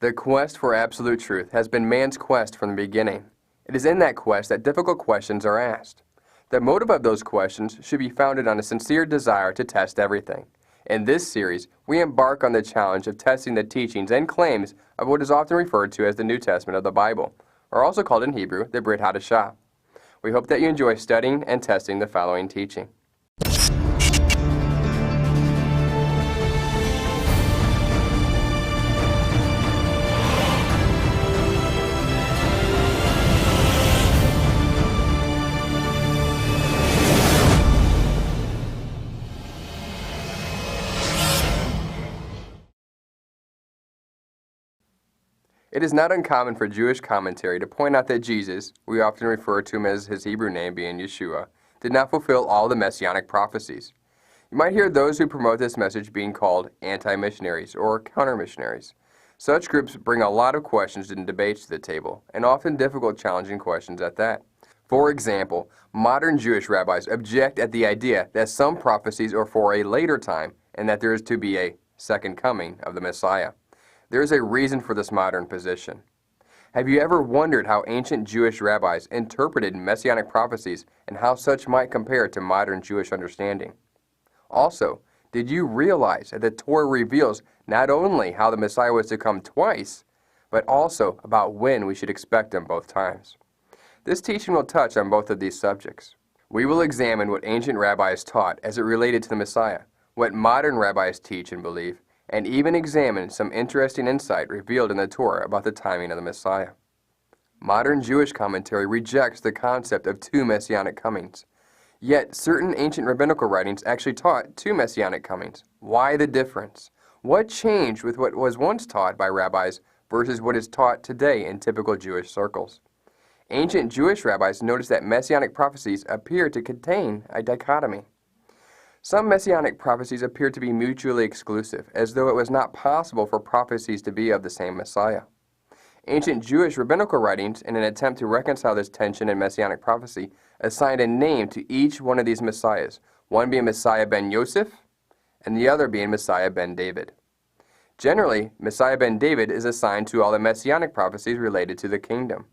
The quest for absolute truth has been man's quest from the beginning. It is in that quest that difficult questions are asked. The motive of those questions should be founded on a sincere desire to test everything. In this series, we embark on the challenge of testing the teachings and claims of what is often referred to as the New Testament of the Bible, or also called in Hebrew, the Brit HaDasha. We hope that you enjoy studying and testing the following teaching. It is not uncommon for Jewish commentary to point out that Jesus, we often refer to him as his Hebrew name being Yeshua, did not fulfill all the messianic prophecies. You might hear those who promote this message being called anti-missionaries or counter-missionaries. Such groups bring a lot of questions and debates to the table, and often difficult, challenging questions at that. For example, modern Jewish rabbis object at the idea that some prophecies are for a later time and that there is to be a second coming of the Messiah. There is a reason for this modern position. Have you ever wondered how ancient Jewish rabbis interpreted messianic prophecies and how such might compare to modern Jewish understanding? Also, did you realize that the Torah reveals not only how the Messiah was to come twice, but also about when we should expect him both times? This teaching will touch on both of these subjects. We will examine what ancient rabbis taught as it related to the Messiah, what modern rabbis teach and believe, and even examine some interesting insight revealed in the Torah about the timing of the Messiah. Modern Jewish commentary rejects the concept of two messianic comings. Yet, certain ancient rabbinical writings actually taught two messianic comings. Why the difference? What changed with what was once taught by rabbis versus what is taught today in typical Jewish circles? Ancient Jewish rabbis noticed that messianic prophecies appear to contain a dichotomy. Some messianic prophecies appear to be mutually exclusive, as though it was not possible for prophecies to be of the same Messiah. Ancient Jewish rabbinical writings, in an attempt to reconcile this tension in messianic prophecy, assigned a name to each one of these messiahs, one being Messiah ben Yosef, and the other being Messiah ben David. Generally, Messiah ben David is assigned to all the messianic prophecies related to the kingdom,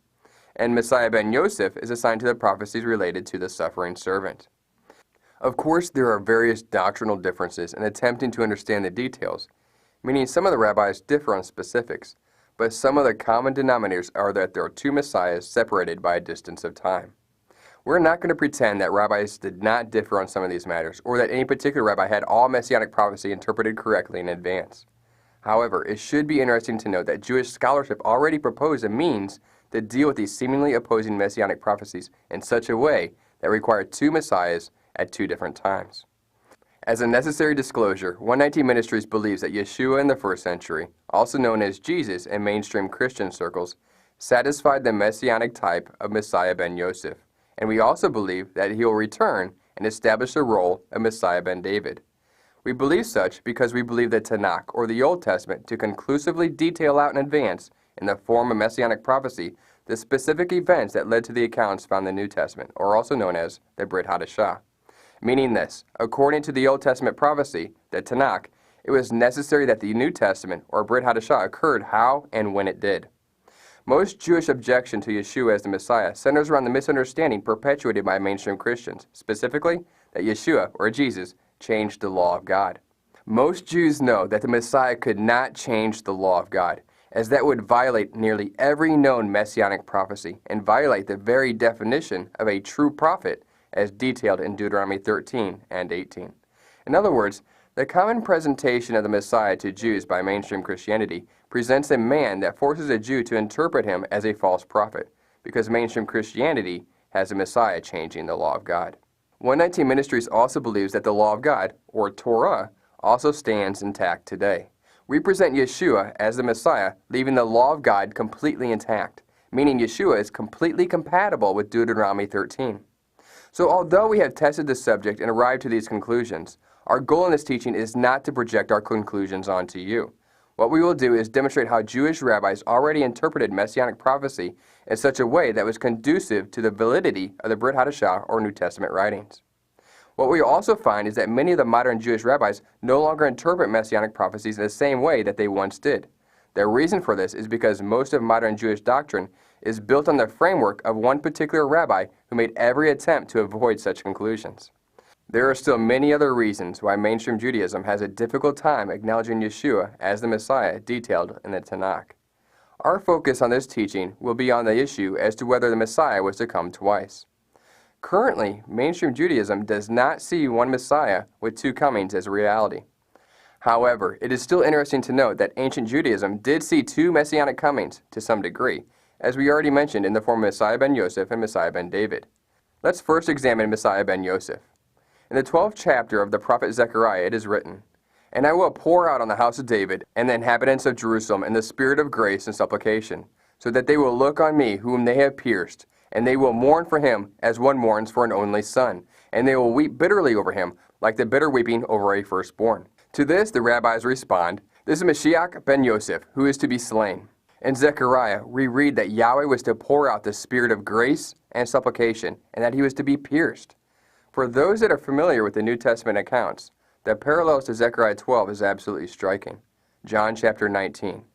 and Messiah ben Yosef is assigned to the prophecies related to the suffering servant. Of course, there are various doctrinal differences in attempting to understand the details, meaning some of the rabbis differ on specifics, but some of the common denominators are that there are two messiahs separated by a distance of time. We're not going to pretend that rabbis did not differ on some of these matters, or that any particular rabbi had all messianic prophecy interpreted correctly in advance. However, it should be interesting to note that Jewish scholarship already proposed a means to deal with these seemingly opposing messianic prophecies in such a way that required two messiahs at two different times. As a necessary disclosure, 119 Ministries believes that Yeshua in the first century, also known as Jesus in mainstream Christian circles, satisfied the messianic type of Messiah ben Yosef, and we also believe that he will return and establish the role of Messiah ben David. We believe such because we believe the Tanak, or the Old Testament, to conclusively detail out in advance, in the form of messianic prophecy, the specific events that led to the accounts found in the New Testament, or also known as the Brit HaDasha. Meaning this, according to the Old Testament prophecy, the Tanak, it was necessary that the New Testament, or Brit HaDasha, occurred how and when it did. Most Jewish objection to Yeshua as the Messiah centers around the misunderstanding perpetuated by mainstream Christians, specifically that Yeshua, or Jesus, changed the law of God. Most Jews know that the Messiah could not change the law of God, as that would violate nearly every known messianic prophecy and violate the very definition of a true prophet as detailed in Deuteronomy 13 and 18. In other words, the common presentation of the Messiah to Jews by mainstream Christianity presents a man that forces a Jew to interpret him as a false prophet, because mainstream Christianity has a Messiah changing the law of God. 119 Ministries also believes that the law of God, or Torah, also stands intact today. We present Yeshua as the Messiah, leaving the law of God completely intact, meaning Yeshua is completely compatible with Deuteronomy 13. So although we have tested the subject and arrived to these conclusions, our goal in this teaching is not to project our conclusions onto you. What we will do is demonstrate how Jewish rabbis already interpreted messianic prophecy in such a way that was conducive to the validity of the Brit HaDasha or New Testament writings. What we also find is that many of the modern Jewish rabbis no longer interpret messianic prophecies in the same way that they once did. The reason for this is because most of modern Jewish doctrine is built on the framework of one particular rabbi who made every attempt to avoid such conclusions. There are still many other reasons why mainstream Judaism has a difficult time acknowledging Yeshua as the Messiah detailed in the Tanak. Our focus on this teaching will be on the issue as to whether the Messiah was to come twice. Currently, mainstream Judaism does not see one Messiah with two comings as a reality. However, it is still interesting to note that ancient Judaism did see two messianic comings to some degree, as we already mentioned in the form of Messiah ben Yosef and Messiah ben David. Let's first examine Messiah ben Yosef. In the 12th chapter of the prophet Zechariah it is written, "And I will pour out on the house of David and the inhabitants of Jerusalem in the spirit of grace and supplication, so that they will look on me whom they have pierced, and they will mourn for him as one mourns for an only son, and they will weep bitterly over him, like the bitter weeping over a firstborn." To this the rabbis respond, "This is Mesjasz ben Yosef, who is to be slain." In Zechariah, we read that Yahweh was to pour out the spirit of grace and supplication, and that he was to be pierced. For those that are familiar with the New Testament accounts, the parallels to Zechariah 12 is absolutely striking. John chapter 19.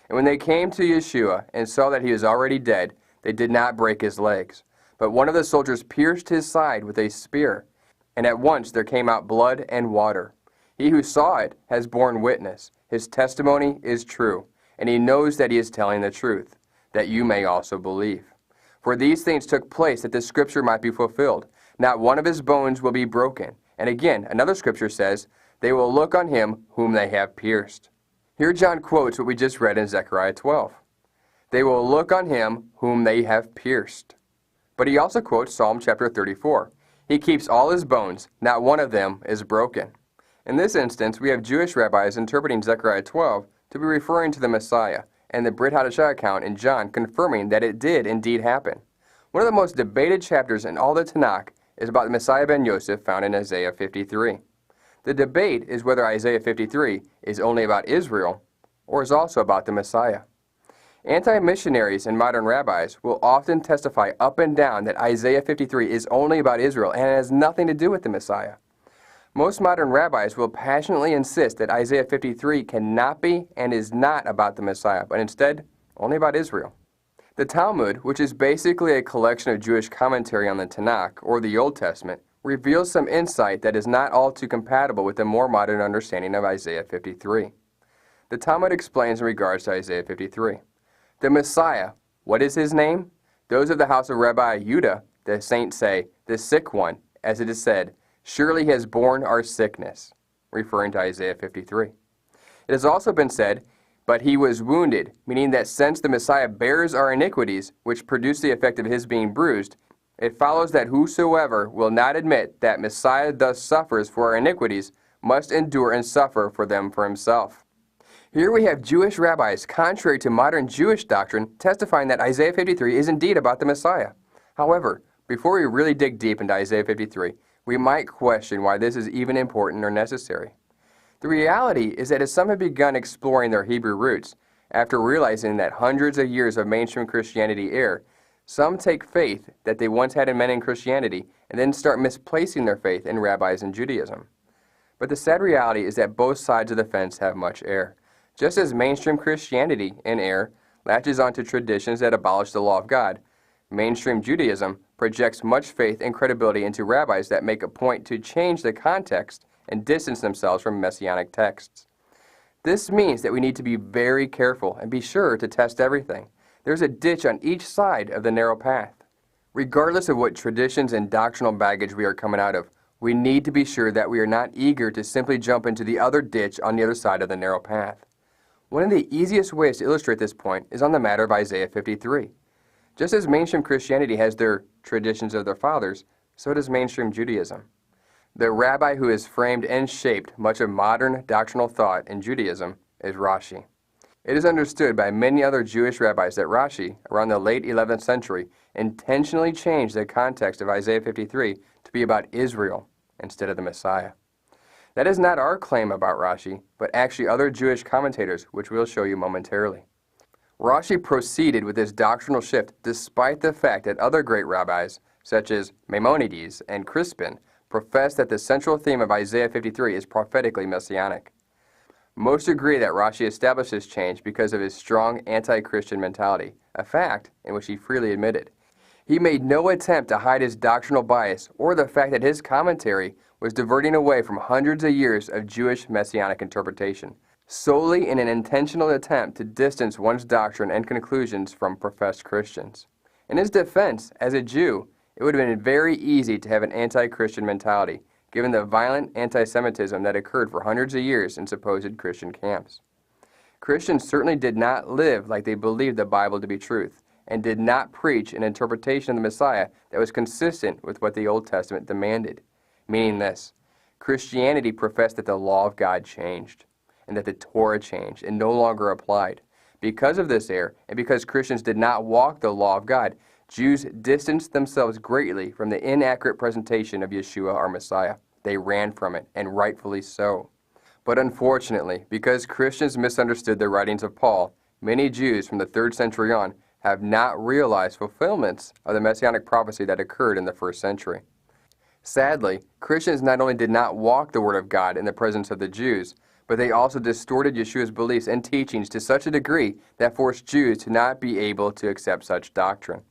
"And when they came to Yeshua and saw that he was already dead, they did not break his legs. But one of the soldiers pierced his side with a spear, and at once there came out blood and water. He who saw it has borne witness. His testimony is true, and he knows that he is telling the truth, that you may also believe. For these things took place that the scripture might be fulfilled. Not one of his bones will be broken." And again, another scripture says, "They will look on him whom they have pierced." Here John quotes what we just read in Zechariah 12. They will look on him whom they have pierced. But he also quotes Psalm chapter 34. He keeps all his bones, not one of them is broken. In this instance, we have Jewish rabbis interpreting Zechariah 12 to be referring to the Messiah, and the Brit HaDasha account in John confirming that it did indeed happen. One of the most debated chapters in all the Tanak is about the Messiah ben Yosef found in Isaiah 53. The debate is whether Isaiah 53 is only about Israel or is also about the Messiah. Anti-missionaries and modern rabbis will often testify up and down that Isaiah 53 is only about Israel and has nothing to do with the Messiah. Most modern rabbis will passionately insist that Isaiah 53 cannot be and is not about the Messiah, but instead only about Israel. The Talmud, which is basically a collection of Jewish commentary on the Tanakh, or the Old Testament, reveals some insight that is not all too compatible with the more modern understanding of Isaiah 53. The Talmud explains in regards to Isaiah 53. The Messiah, what is his name? Those of the house of Rabbi Judah, the saints say, the sick one, as it is said, surely he has borne our sickness, referring to Isaiah 53. It has also been said, but he was wounded, meaning that since the Messiah bears our iniquities, which produce the effect of his being bruised, it follows that whosoever will not admit that Messiah thus suffers for our iniquities must endure and suffer for them for himself. Here we have Jewish rabbis, contrary to modern Jewish doctrine, testifying that Isaiah 53 is indeed about the Messiah. However, before we really dig deep into Isaiah 53, we might question why this is even important or necessary. The reality is that as some have begun exploring their Hebrew roots, after realizing that hundreds of years of mainstream Christianity err, some take faith that they once had in men in Christianity and then start misplacing their faith in rabbis in Judaism. But the sad reality is that both sides of the fence have much error. Just as mainstream Christianity, in error, latches onto traditions that abolish the law of God, mainstream Judaism projects much faith and credibility into rabbis that make a point to change the context and distance themselves from messianic texts. This means that we need to be very careful and be sure to test everything. There's a ditch on each side of the narrow path. Regardless of what traditions and doctrinal baggage we are coming out of, we need to be sure that we are not eager to simply jump into the other ditch on the other side of the narrow path. One of the easiest ways to illustrate this point is on the matter of Isaiah 53. Just as mainstream Christianity has their traditions of their fathers, so does mainstream Judaism. The rabbi who has framed and shaped much of modern doctrinal thought in Judaism is Rashi. It is understood by many other Jewish rabbis that Rashi, around the late 11th century, intentionally changed the context of Isaiah 53 to be about Israel instead of the Messiah. That is not our claim about Rashi, but actually other Jewish commentators, which we'll show you momentarily. Rashi proceeded with this doctrinal shift despite the fact that other great rabbis, such as Maimonides and Crispin, profess that the central theme of Isaiah 53 is prophetically messianic. Most agree that Rashi established this change because of his strong anti-Christian mentality, a fact in which he freely admitted. He made no attempt to hide his doctrinal bias or the fact that his commentary was diverting away from hundreds of years of Jewish messianic interpretation, solely in an intentional attempt to distance one's doctrine and conclusions from professed Christians. In his defense, as a Jew, it would have been very easy to have an anti-Christian mentality, given the violent anti-Semitism that occurred for hundreds of years in supposed Christian camps. Christians certainly did not live like they believed the Bible to be truth, and did not preach an interpretation of the Messiah that was consistent with what the Old Testament demanded, meaning this: Christianity professed that the law of God changed, and that the Torah changed and no longer applied. Because of this error, and because Christians did not walk the law of God, Jews distanced themselves greatly from the inaccurate presentation of Yeshua, our Messiah. They ran from it, and rightfully so. But unfortunately, because Christians misunderstood the writings of Paul, many Jews from the 3rd century on have not realized fulfillments of the messianic prophecy that occurred in the 1st century. Sadly, Christians not only did not walk the Word of God in the presence of the Jews, but they also distorted Yeshua's beliefs and teachings to such a degree that forced Jews to not be able to accept such doctrine.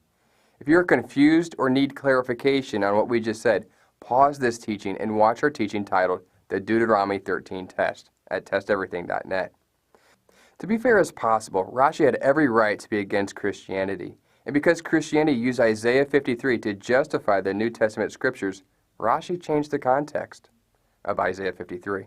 If you are confused or need clarification on what we just said, pause this teaching and watch our teaching titled The Deuteronomy 13 Test at testeverything.net. To be fair as possible, Rashi had every right to be against Christianity, and because Christianity used Isaiah 53 to justify the New Testament scriptures, Rashi changed the context of Isaiah 53.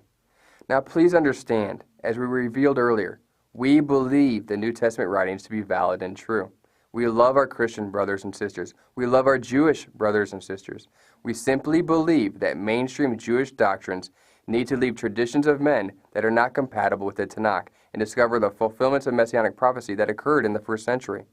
Now please understand, as we revealed earlier, we believe the New Testament writings to be valid and true. We love our Christian brothers and sisters. We love our Jewish brothers and sisters. We simply believe that mainstream Jewish doctrines need to leave traditions of men that are not compatible with the Tanak and discover the fulfillments of messianic prophecy that occurred in the 1st century.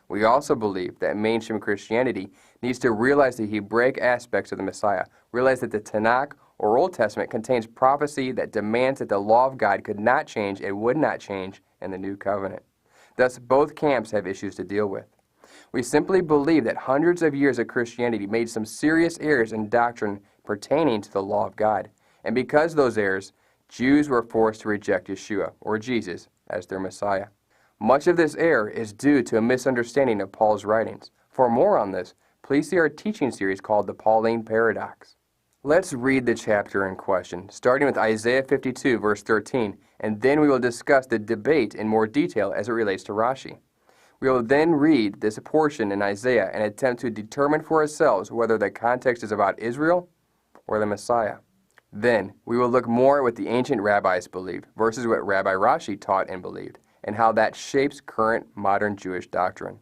We also believe that mainstream Christianity needs to realize the Hebraic aspects of the Messiah, realize that the Tanak or Old Testament contains prophecy that demands that the law of God could not change and would not change in the New Covenant. Thus, both camps have issues to deal with. We simply believe that hundreds of years of Christianity made some serious errors in doctrine pertaining to the law of God, and because of those errors, Jews were forced to reject Yeshua, or Jesus, as their Messiah. Much of this error is due to a misunderstanding of Paul's writings. For more on this, please see our teaching series called The Pauline Paradox. Let's read the chapter in question, starting with Isaiah 52, verse 13, and then we will discuss the debate in more detail as it relates to Rashi. We will then read this portion in Isaiah and attempt to determine for ourselves whether the context is about Israel or the Messiah. Then, we will look more at what the ancient rabbis believed versus what Rabbi Rashi taught and believed, and how that shapes current modern Jewish doctrine.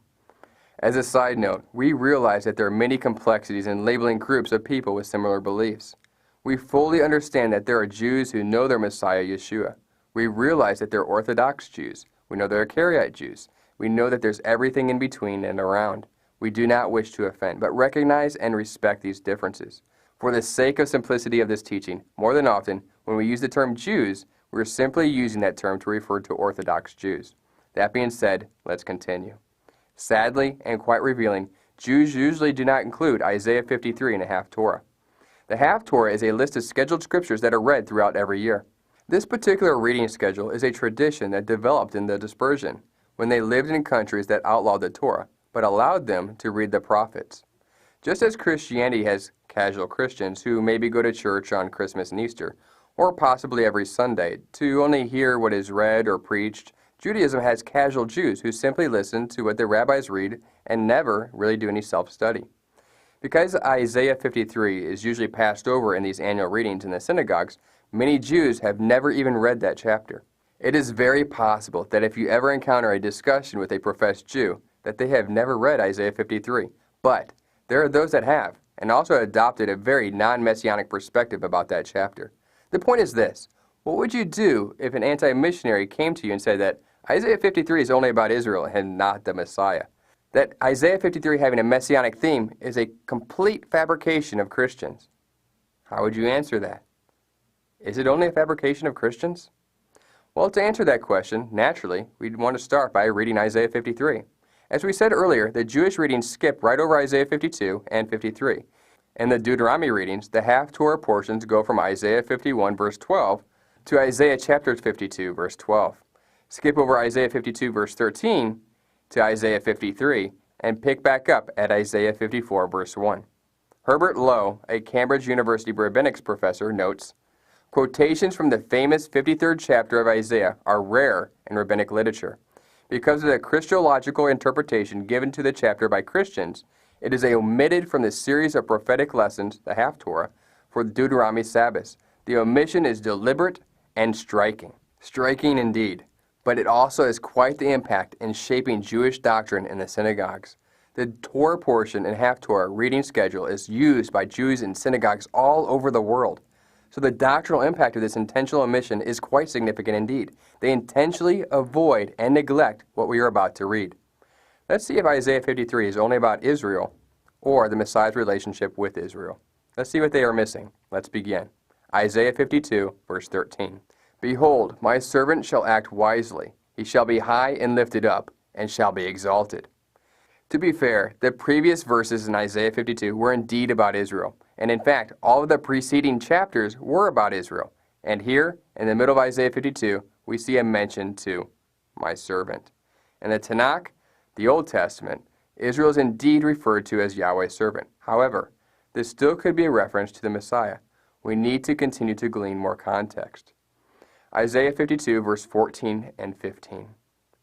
As a side note, we realize that there are many complexities in labeling groups of people with similar beliefs. We fully understand that there are Jews who know their Messiah, Yeshua. We realize that there are Orthodox Jews. We know there are Karaite Jews. We know that there's everything in between and around. We do not wish to offend, but recognize and respect these differences. For the sake of simplicity of this teaching, more than often, when we use the term Jews, we're simply using that term to refer to Orthodox Jews. That being said, let's continue. Sadly, and quite revealing, Jews usually do not include Isaiah 53 in a half-Torah. The half-Torah is a list of scheduled scriptures that are read throughout every year. This particular reading schedule is a tradition that developed in the dispersion, when they lived in countries that outlawed the Torah, but allowed them to read the prophets. Just as Christianity has casual Christians who maybe go to church on Christmas and Easter, or possibly every Sunday, to only hear what is read or preached, Judaism has casual Jews who simply listen to what the rabbis read and never really do any self-study. Because Isaiah 53 is usually passed over in these annual readings in the synagogues, many Jews have never even read that chapter. It is very possible that if you ever encounter a discussion with a professed Jew, that they have never read Isaiah 53. But there are those that have, and also adopted a very non-messianic perspective about that chapter. The point is this: what would you do if an anti-missionary came to you and said that Isaiah 53 is only about Israel and not the Messiah? That Isaiah 53 having a messianic theme is a complete fabrication of Christians? How would you answer that? Is it only a fabrication of Christians? Well, to answer that question, naturally, we'd want to start by reading Isaiah 53. As we said earlier, the Jewish readings skip right over Isaiah 52 and 53. In the Deuteronomy readings, the half-Torah portions go from Isaiah 51, verse 12, to Isaiah chapter 52, verse 12. Skip over Isaiah 52, verse 13 to Isaiah 53, and pick back up at Isaiah 54, verse 1. Herbert Lowe, a Cambridge University rabbinics professor, notes, quotations from the famous 53rd chapter of Isaiah are rare in rabbinic literature. Because of the Christological interpretation given to the chapter by Christians, it is omitted from the series of prophetic lessons, the Haftorah, for the Deuteronomy Sabbaths. The omission is deliberate and striking. Striking indeed, but it also has quite the impact in shaping Jewish doctrine in the synagogues. The Torah portion and Haftorah reading schedule is used by Jews in synagogues all over the world. So the doctrinal impact of this intentional omission is quite significant indeed. They intentionally avoid and neglect what we are about to read. Let's see if Isaiah 53 is only about Israel or the Messiah's relationship with Israel. Let's see what they are missing. Let's begin. Isaiah 52, verse 13. Behold, my servant shall act wisely. He shall be high and lifted up, and shall be exalted. To be fair, the previous verses in Isaiah 52 were indeed about Israel. And in fact, all of the preceding chapters were about Israel. And here, in the middle of Isaiah 52, we see a mention to my servant. In the Tanak, the Old Testament, Israel is indeed referred to as Yahweh's servant. However, this still could be a reference to the Messiah. We need to continue to glean more context. Isaiah 52, verse 14 and 15.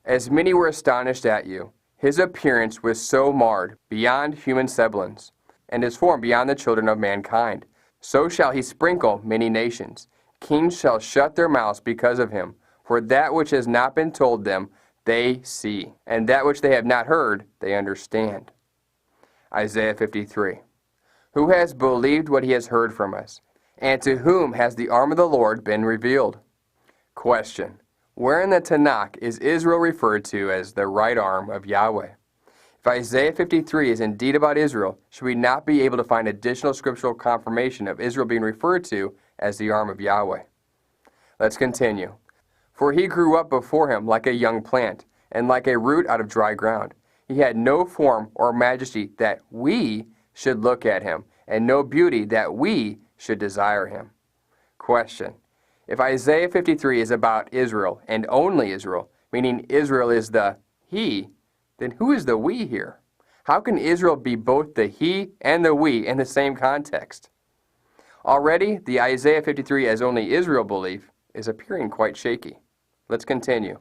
As many were astonished at you, his appearance was so marred beyond human semblance, and his form beyond the children of mankind. So shall he sprinkle many nations. Kings shall shut their mouths because of him, for that which has not been told them they see, and that which they have not heard they understand. Isaiah 53. Who has believed what he has heard from us, and to whom has the arm of the Lord been revealed? Question. Where in the Tanakh is Israel referred to as the right arm of Yahweh? If Isaiah 53 is indeed about Israel, should we not be able to find additional scriptural confirmation of Israel being referred to as the arm of Yahweh? Let's continue. For he grew up before him like a young plant, and like a root out of dry ground. He had no form or majesty that we should look at him, and no beauty that we should desire him. Question. If Isaiah 53 is about Israel, and only Israel, meaning Israel is the he, then who is the we here? How can Israel be both the he and the we in the same context? Already, the Isaiah 53 as only Israel belief is appearing quite shaky. Let's continue.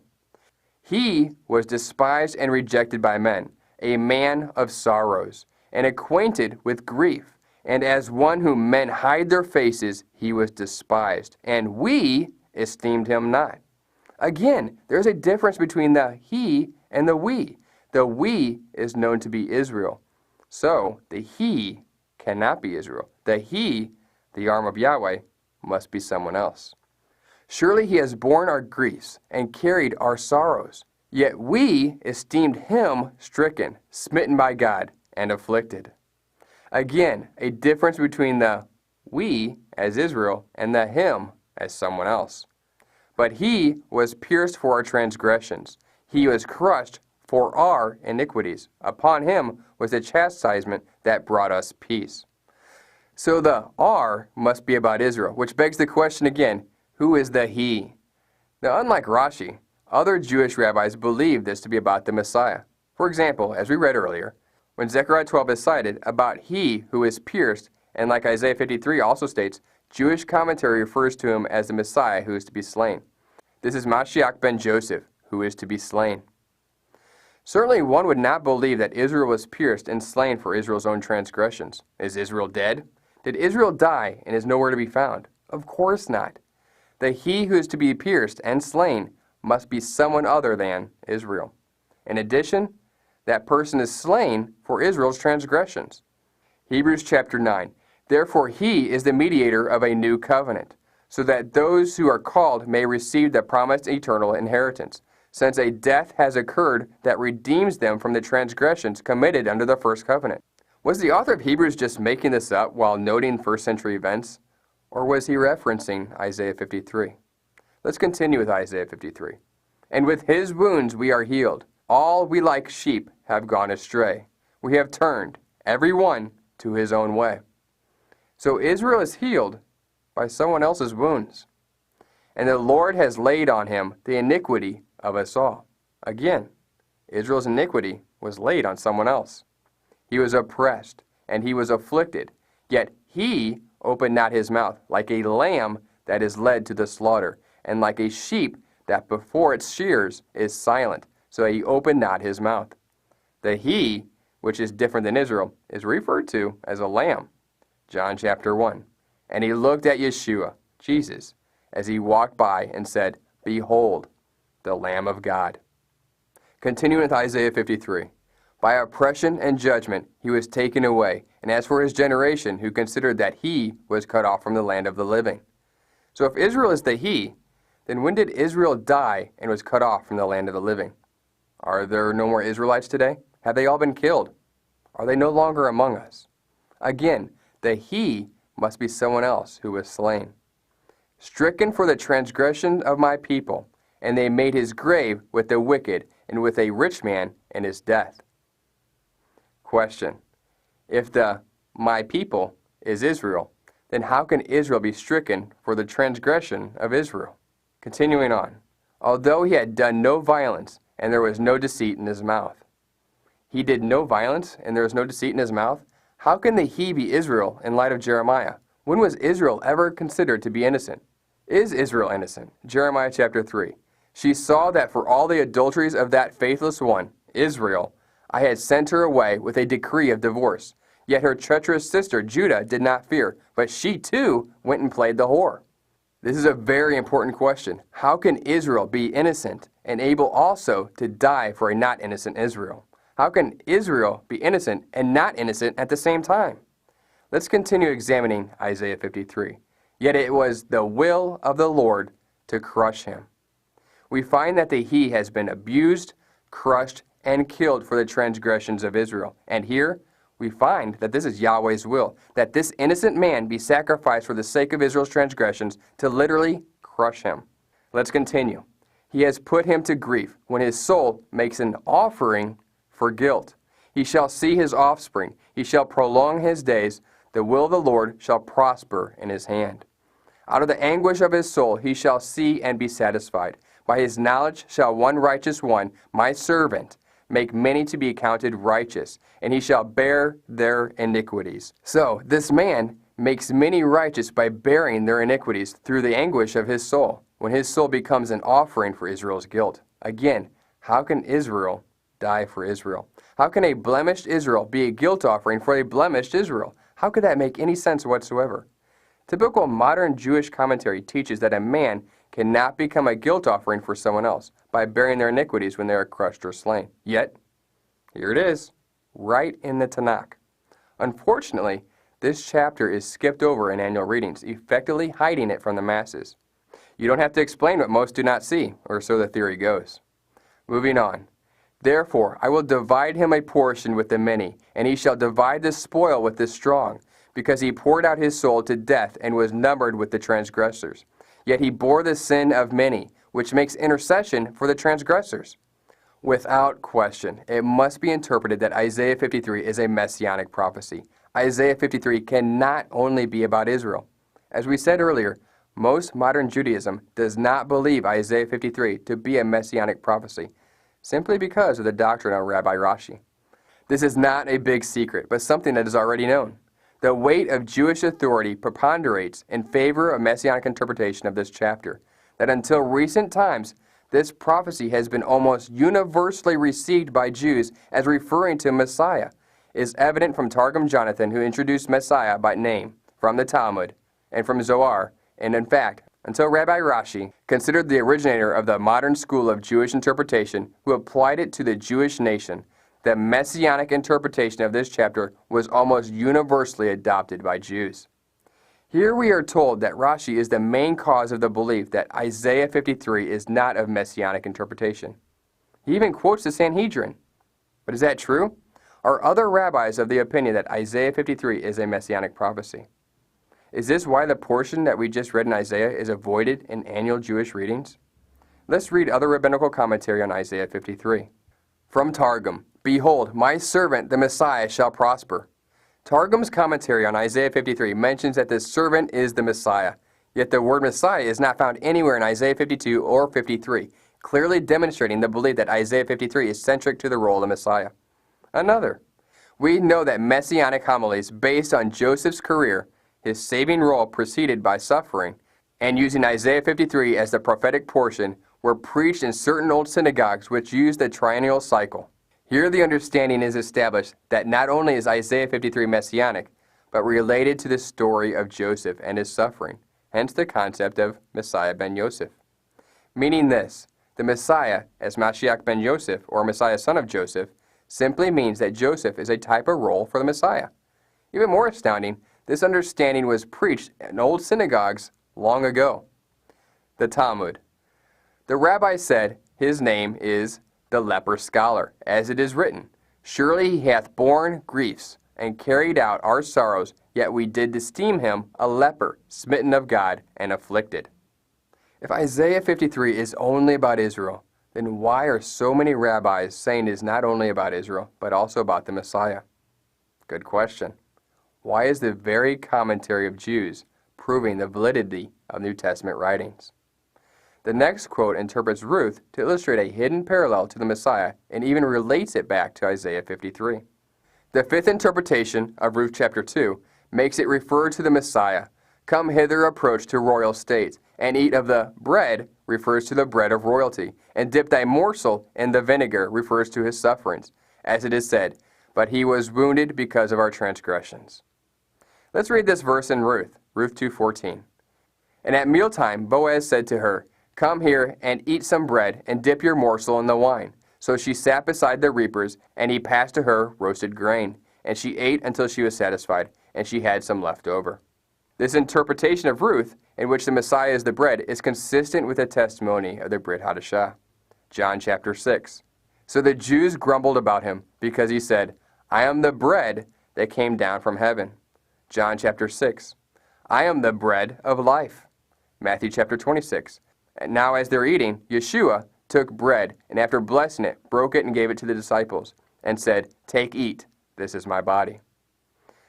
He was despised and rejected by men, a man of sorrows, and acquainted with grief. And as one whom men hide their faces, he was despised, and we esteemed him not. Again, there's a difference between the he and the we. The we is known to be Israel. So, the he cannot be Israel. The he, the arm of Yahweh, must be someone else. Surely he has borne our griefs and carried our sorrows. Yet we esteemed him stricken, smitten by God, and afflicted. Again, a difference between the we as Israel and the him as someone else. But he was pierced for our transgressions. He was crushed for our iniquities. Upon him was the chastisement that brought us peace. So the our must be about Israel, which begs the question again, who is the he? Now, unlike Rashi, other Jewish rabbis believe this to be about the Messiah. For example, as we read earlier, when Zechariah 12 is cited about he who is pierced, and like Isaiah 53 also states, Jewish commentary refers to him as the Messiah who is to be slain. This is Mesjasz ben Joseph, who is to be slain. Certainly one would not believe that Israel was pierced and slain for Israel's own transgressions. Is Israel dead? Did Israel die and is nowhere to be found? Of course not. The he who is to be pierced and slain must be someone other than Israel. In addition, that person is slain for Israel's transgressions. Hebrews chapter 9. Therefore he is the mediator of a new covenant, so that those who are called may receive the promised eternal inheritance, since a death has occurred that redeems them from the transgressions committed under the first covenant. Was the author of Hebrews just making this up while noting first century events? Or was he referencing Isaiah 53? Let's continue with Isaiah 53. And with his wounds we are healed. All we like sheep have gone astray. We have turned, every one, to his own way. So Israel is healed by someone else's wounds. and the Lord has laid on him the iniquity of us all. Again, Israel's iniquity was laid on someone else. He was oppressed, and he was afflicted, yet he opened not his mouth, like a lamb that is led to the slaughter, and like a sheep that before its shears is silent, so he opened not his mouth. The he, which is different than Israel, is referred to as a lamb. John chapter 1. And he looked at Yeshua, Jesus, as he walked by and said, Behold, the Lamb of God. Continuing with Isaiah 53. By oppression and judgment he was taken away, and as for his generation, who considered that he was cut off from the land of the living. So if Israel is the he, then when did Israel die and was cut off from the land of the living? Are there no more Israelites today? Have they all been killed? Are they no longer among us? Again, the he must be someone else who was slain. Stricken for the transgression of my people, and they made his grave with the wicked and with a rich man in his death. Question. If the my people is Israel, then how can Israel be stricken for the transgression of Israel? Continuing on. Although he had done no violence, and there was no deceit in his mouth. He did no violence, and there was no deceit in his mouth? How can the he be Israel in light of Jeremiah? When was Israel ever considered to be innocent? Is Israel innocent? Jeremiah chapter 3. She saw that for all the adulteries of that faithless one, Israel, I had sent her away with a decree of divorce. Yet her treacherous sister Judah did not fear, but she too went and played the whore. This is a very important question. How can Israel be innocent and able also to die for a not innocent Israel? How can Israel be innocent and not innocent at the same time? Let's continue examining Isaiah 53. Yet it was the will of the Lord to crush him. We find that the he has been abused, crushed, and killed for the transgressions of Israel. And here we find that this is Yahweh's will, that this innocent man be sacrificed for the sake of Israel's transgressions to literally crush him. Let's continue. He has put him to grief when his soul makes an offering for guilt. He shall see his offspring. He shall prolong his days. The will of the Lord shall prosper in his hand. Out of the anguish of his soul he shall see and be satisfied. By his knowledge shall one righteous one, my servant, make many to be accounted righteous, and he shall bear their iniquities. So this man makes many righteous by bearing their iniquities through the anguish of his soul, when his soul becomes an offering for Israel's guilt. Again, how can Israel die for Israel? How can a blemished Israel be a guilt offering for a blemished Israel? How could that make any sense whatsoever? Typical modern Jewish commentary teaches that a man cannot become a guilt offering for someone else by bearing their iniquities when they are crushed or slain. Yet, here it is, right in the Tanak. Unfortunately, this chapter is skipped over in annual readings, effectively hiding it from the masses. You don't have to explain what most do not see, or so the theory goes. Moving on. Therefore, I will divide him a portion with the many, and he shall divide the spoil with the strong, because he poured out his soul to death and was numbered with the transgressors. Yet he bore the sin of many, which makes intercession for the transgressors. Without question, it must be interpreted that Isaiah 53 is a messianic prophecy. Isaiah 53 cannot only be about Israel. As we said earlier, most modern Judaism does not believe Isaiah 53 to be a messianic prophecy, simply because of the doctrine of Rabbi Rashi. This is not a big secret, but something that is already known. The weight of Jewish authority preponderates in favor of messianic interpretation of this chapter, that until recent times, this prophecy has been almost universally received by Jews as referring to Messiah, is evident from Targum Jonathan, who introduced Messiah by name from the Talmud and from Zohar, and in fact, until Rabbi Rashi, considered the originator of the modern school of Jewish interpretation, who applied it to the Jewish nation, the messianic interpretation of this chapter was almost universally adopted by Jews. Here we are told that Rashi is the main cause of the belief that Isaiah 53 is not of messianic interpretation. He even quotes the Sanhedrin. But is that true? Are other rabbis of the opinion that Isaiah 53 is a messianic prophecy? Is this why the portion that we just read in Isaiah is avoided in annual Jewish readings? Let's read other rabbinical commentary on Isaiah 53. From Targum, Behold, my servant the Messiah shall prosper. Targum's commentary on Isaiah 53 mentions that this servant is the Messiah, Yet the word Messiah is not found anywhere in Isaiah 52 or 53, clearly demonstrating the belief that Isaiah 53 is centric to the role of the Messiah. Another. We know that messianic homilies based on Joseph's career, his saving role preceded by suffering, and using Isaiah 53 as the prophetic portion, were preached in certain old synagogues which used the triennial cycle. Here the understanding is established that not only is Isaiah 53 messianic, but related to the story of Joseph and his suffering, hence the concept of Messiah ben Yosef. Meaning this, the Messiah, as Mesjasz ben Yosef, or Messiah son of Joseph, simply means that Joseph is a type of role for the Messiah. Even more astounding, this understanding was preached in old synagogues long ago. The Talmud. The rabbi said, his name is the leper scholar, as it is written, surely he hath borne griefs, and carried out our sorrows, yet we did esteem him a leper, smitten of God, and afflicted. If Isaiah 53 is only about Israel, then why are so many rabbis saying it is not only about Israel, but also about the Messiah? Good question. Why is the very commentary of Jews proving the validity of New Testament writings? The next quote interprets Ruth to illustrate a hidden parallel to the Messiah and even relates it back to Isaiah 53. The fifth interpretation of Ruth chapter 2 makes it refer to the Messiah. Come hither approach to royal state, and eat of the bread refers to the bread of royalty, and dip thy morsel in the vinegar refers to his sufferings, as it is said, but he was wounded because of our transgressions. Let's read this verse in Ruth 2:14. And at mealtime Boaz said to her, come here and eat some bread, and dip your morsel in the wine. So she sat beside the reapers, and he passed to her roasted grain. And she ate until she was satisfied, and she had some left over. This interpretation of Ruth, in which the Messiah is the bread, is consistent with the testimony of the Brit HaDasha. John chapter 6. So the Jews grumbled about him, because he said, I am the bread that came down from heaven. John chapter 6. I am the bread of life. Matthew chapter 26. And now as they're eating, Yeshua took bread, and after blessing it, broke it and gave it to the disciples, and said, take, eat, this is my body.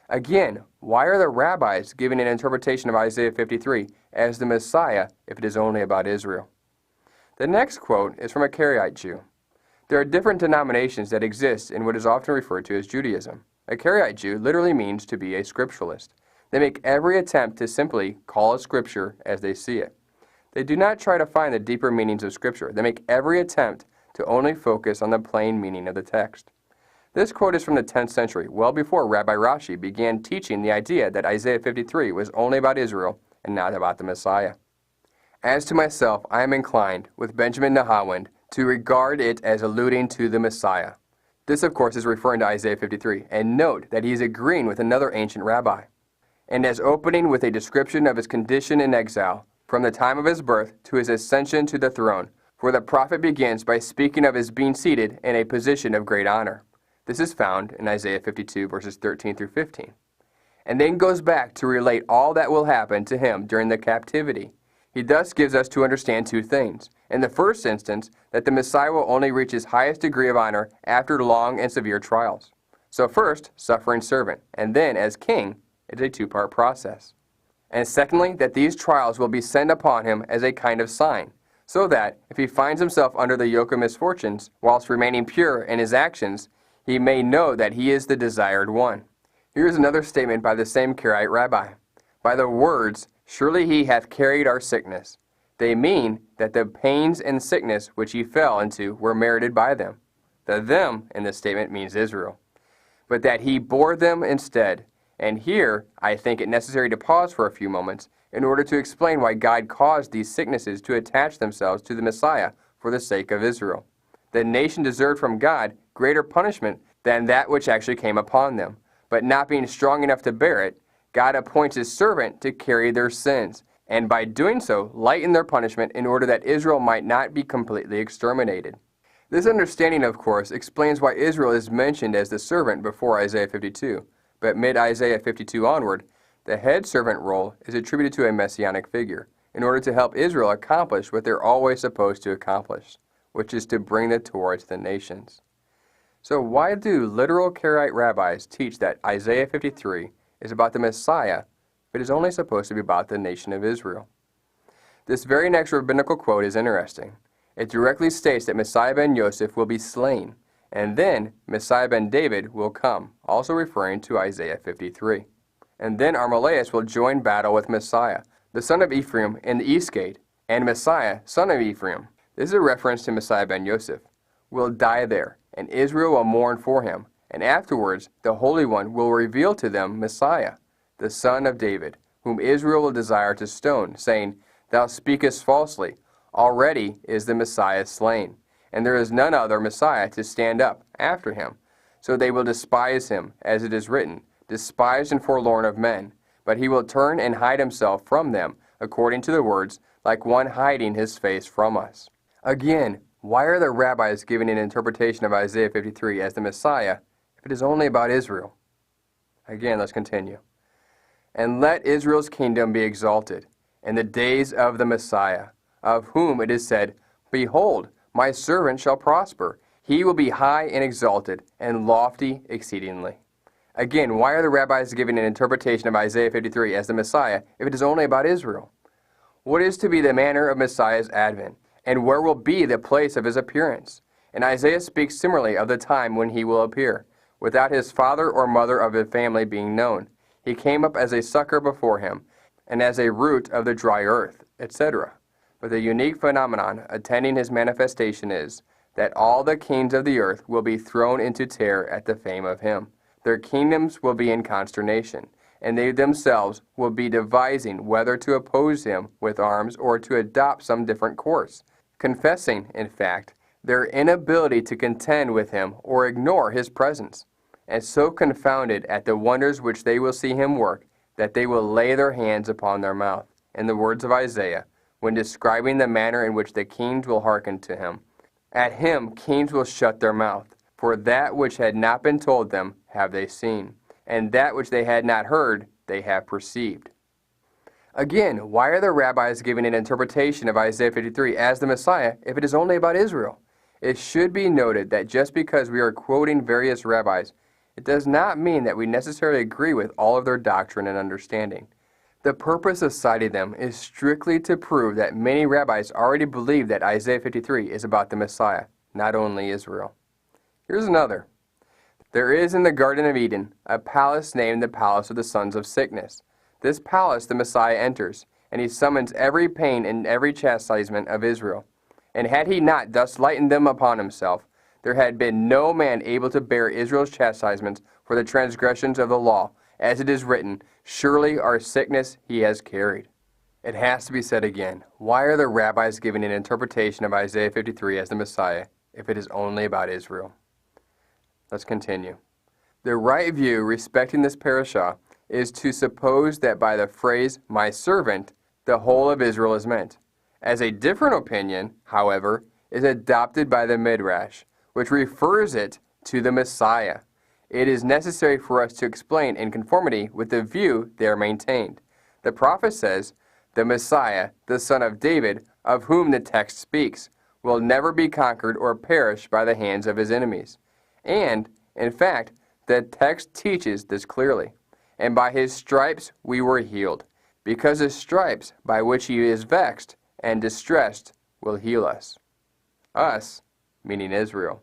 Again, why are the rabbis giving an interpretation of Isaiah 53 as the Messiah if it is only about Israel? The next quote is from a Karaite Jew. There are different denominations that exist in what is often referred to as Judaism. A Karaite Jew literally means to be a scripturalist. They make every attempt to simply call a scripture as they see it. They do not try to find the deeper meanings of Scripture. They make every attempt to only focus on the plain meaning of the text. This quote is from the 10th century, well before Rabbi Rashi began teaching the idea that Isaiah 53 was only about Israel and not about the Messiah. As to myself, I am inclined, with Benjamin Nahawand, to regard it as alluding to the Messiah. This, of course, is referring to Isaiah 53, and note that he is agreeing with another ancient rabbi. And as opening with a description of his condition in exile, from the time of his birth to his ascension to the throne, for the prophet begins by speaking of his being seated in a position of great honor. This is found in Isaiah 52, verses 13 through 15. And then goes back to relate all that will happen to him during the captivity. He thus gives us to understand two things. In the first instance, that the Messiah will only reach his highest degree of honor after long and severe trials. So first, suffering servant, and then as king, it's a two-part process. And secondly, that these trials will be sent upon him as a kind of sign, so that, if he finds himself under the yoke of misfortunes, whilst remaining pure in his actions, he may know that he is the desired one. Here is another statement by the same Karaite rabbi. By the words, surely he hath carried our sickness. They mean that the pains and sickness which he fell into were merited by them. The them in this statement means Israel. But that he bore them instead. And here, I think it necessary to pause for a few moments in order to explain why God caused these sicknesses to attach themselves to the Messiah for the sake of Israel. The nation deserved from God greater punishment than that which actually came upon them. But not being strong enough to bear it, God appoints his servant to carry their sins, and by doing so, lighten their punishment in order that Israel might not be completely exterminated. This understanding, of course, explains why Israel is mentioned as the servant before Isaiah 52. But mid-Isaiah 52 onward, the head servant role is attributed to a messianic figure in order to help Israel accomplish what they're always supposed to accomplish, which is to bring the Torah to the nations. So why do literal Karaite rabbis teach that Isaiah 53 is about the Messiah if it is only supposed to be about the nation of Israel? This very next rabbinical quote is interesting. It directly states that Messiah ben Yosef will be slain, and then Messiah ben David will come, also referring to Isaiah 53. And then Armelaus will join battle with Messiah, the son of Ephraim, in the east gate, and Messiah, son of Ephraim. This is a reference to Messiah ben Yosef, will die there, and Israel will mourn for him, and afterwards the Holy One will reveal to them Messiah, the son of David, whom Israel will desire to stone, saying, Thou speakest falsely. Already is the Messiah slain, and there is none other Messiah to stand up after him. So they will despise him, as it is written, despised and forlorn of men. But he will turn and hide himself from them, according to the words, like one hiding his face from us. Again, why are the rabbis giving an interpretation of Isaiah 53 as the Messiah if it is only about Israel? Again, let's continue. And let Israel's kingdom be exalted in the days of the Messiah, of whom it is said, Behold, my servant shall prosper. He will be high and exalted, and lofty exceedingly. Again, why are the rabbis giving an interpretation of Isaiah 53 as the Messiah if it is only about Israel? What is to be the manner of Messiah's advent, and where will be the place of his appearance? And Isaiah speaks similarly of the time when he will appear, without his father or mother of the family being known. He came up as a sucker before him, and as a root of the dry earth, etc. But the unique phenomenon attending his manifestation is that all the kings of the earth will be thrown into terror at the fame of him. Their kingdoms will be in consternation, and they themselves will be devising whether to oppose him with arms or to adopt some different course, confessing, in fact, their inability to contend with him or ignore his presence, and so confounded at the wonders which they will see him work that they will lay their hands upon their mouth, in the words of Isaiah, when describing the manner in which the kings will hearken to him. At him kings will shut their mouth, for that which had not been told them have they seen, and that which they had not heard they have perceived. Again, why are the rabbis giving an interpretation of Isaiah 53 as the Messiah if it is only about Israel? It should be noted that just because we are quoting various rabbis, it does not mean that we necessarily agree with all of their doctrine and understanding. The purpose of citing them is strictly to prove that many rabbis already believe that Isaiah 53 is about the Messiah, not only Israel. Here's another. There is in the Garden of Eden a palace named the Palace of the Sons of Sickness. This palace the Messiah enters, and he summons every pain and every chastisement of Israel. And had he not thus lightened them upon himself, there had been no man able to bear Israel's chastisements for the transgressions of the law, as it is written, Surely our sickness he has carried. It has to be said again, why are the rabbis giving an interpretation of Isaiah 53 as the Messiah if it is only about Israel? Let's continue. The right view respecting this parashah is to suppose that by the phrase, my servant, the whole of Israel is meant. As a different opinion, however, is adopted by the Midrash, which refers it to the Messiah. It is necessary for us to explain in conformity with the view there maintained. The prophet says, the Messiah, the son of David, of whom the text speaks, will never be conquered or perish by the hands of his enemies. And, in fact, the text teaches this clearly. And by his stripes we were healed, because the stripes by which he is vexed and distressed will heal us. Us, meaning Israel.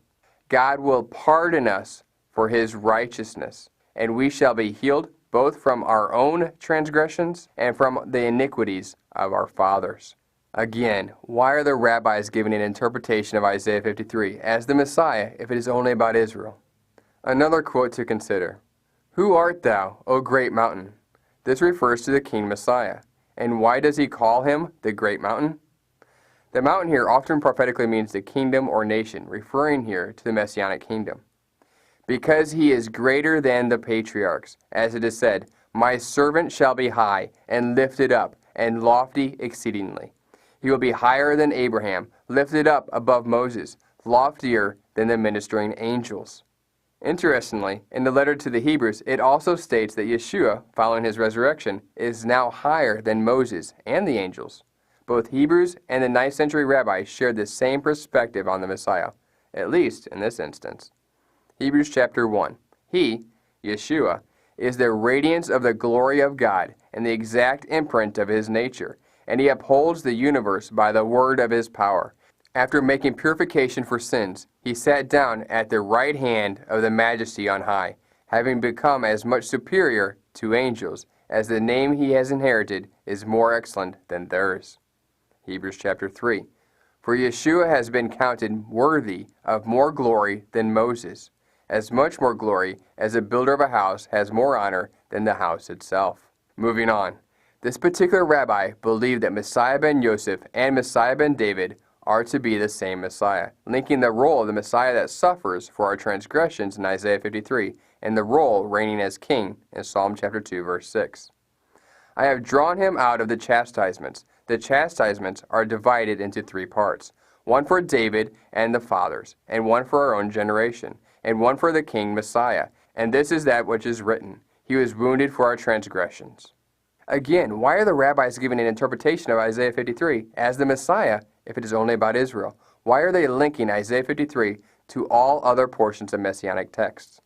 God will pardon us for his righteousness, and we shall be healed both from our own transgressions and from the iniquities of our fathers. Again, why are the rabbis giving an interpretation of Isaiah 53 as the Messiah if it is only about Israel? Another quote to consider. Who art thou, O great mountain? This refers to the King Messiah. And why does he call him the great mountain? The mountain here often prophetically means the kingdom or nation, referring here to the Messianic kingdom. Because he is greater than the patriarchs, as it is said, My servant shall be high, and lifted up, and lofty exceedingly. He will be higher than Abraham, lifted up above Moses, loftier than the ministering angels. Interestingly, in the letter to the Hebrews, it also states that Yeshua, following his resurrection, is now higher than Moses and the angels. Both Hebrews and the 9th century rabbis shared the same perspective on the Messiah, at least in this instance. Hebrews chapter 1. He, Yeshua, is the radiance of the glory of God and the exact imprint of his nature, and he upholds the universe by the word of his power. After making purification for sins, he sat down at the right hand of the Majesty on high, having become as much superior to angels as the name he has inherited is more excellent than theirs. Hebrews chapter 3. For Yeshua has been counted worthy of more glory than Moses, as much more glory as a builder of a house has more honor than the house itself. Moving on. This particular rabbi believed that Messiah ben Yosef and Messiah ben David are to be the same Messiah, linking the role of the Messiah that suffers for our transgressions in Isaiah 53 and the role reigning as king in Psalm chapter 2, verse 6. I have drawn him out of the chastisements. The chastisements are divided into three parts, one for David and the fathers, and one for our own generation, and one for the king Messiah. And this is that which is written, he was wounded for our transgressions. Again, why are the rabbis giving an interpretation of Isaiah 53 as the Messiah if it is only about Israel? Why are they linking Isaiah 53 to all other portions of Messianic texts?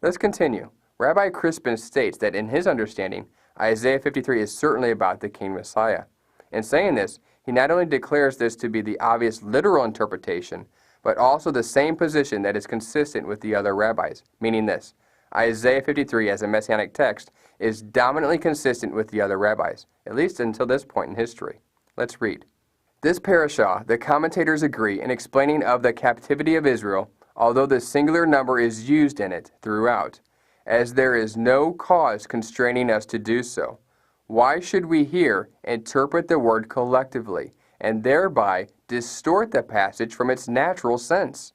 Let's continue. Rabbi Crispin states that in his understanding, Isaiah 53 is certainly about the King Messiah. In saying this, he not only declares this to be the obvious literal interpretation, but also the same position that is consistent with the other rabbis, meaning this: Isaiah 53 as a Messianic text is dominantly consistent with the other rabbis, at least until this point in history. Let's read. This parashah, the commentators agree in explaining of the captivity of Israel, although the singular number is used in it throughout, as there is no cause constraining us to do so. Why should we here interpret the word collectively, and thereby distort the passage from its natural sense?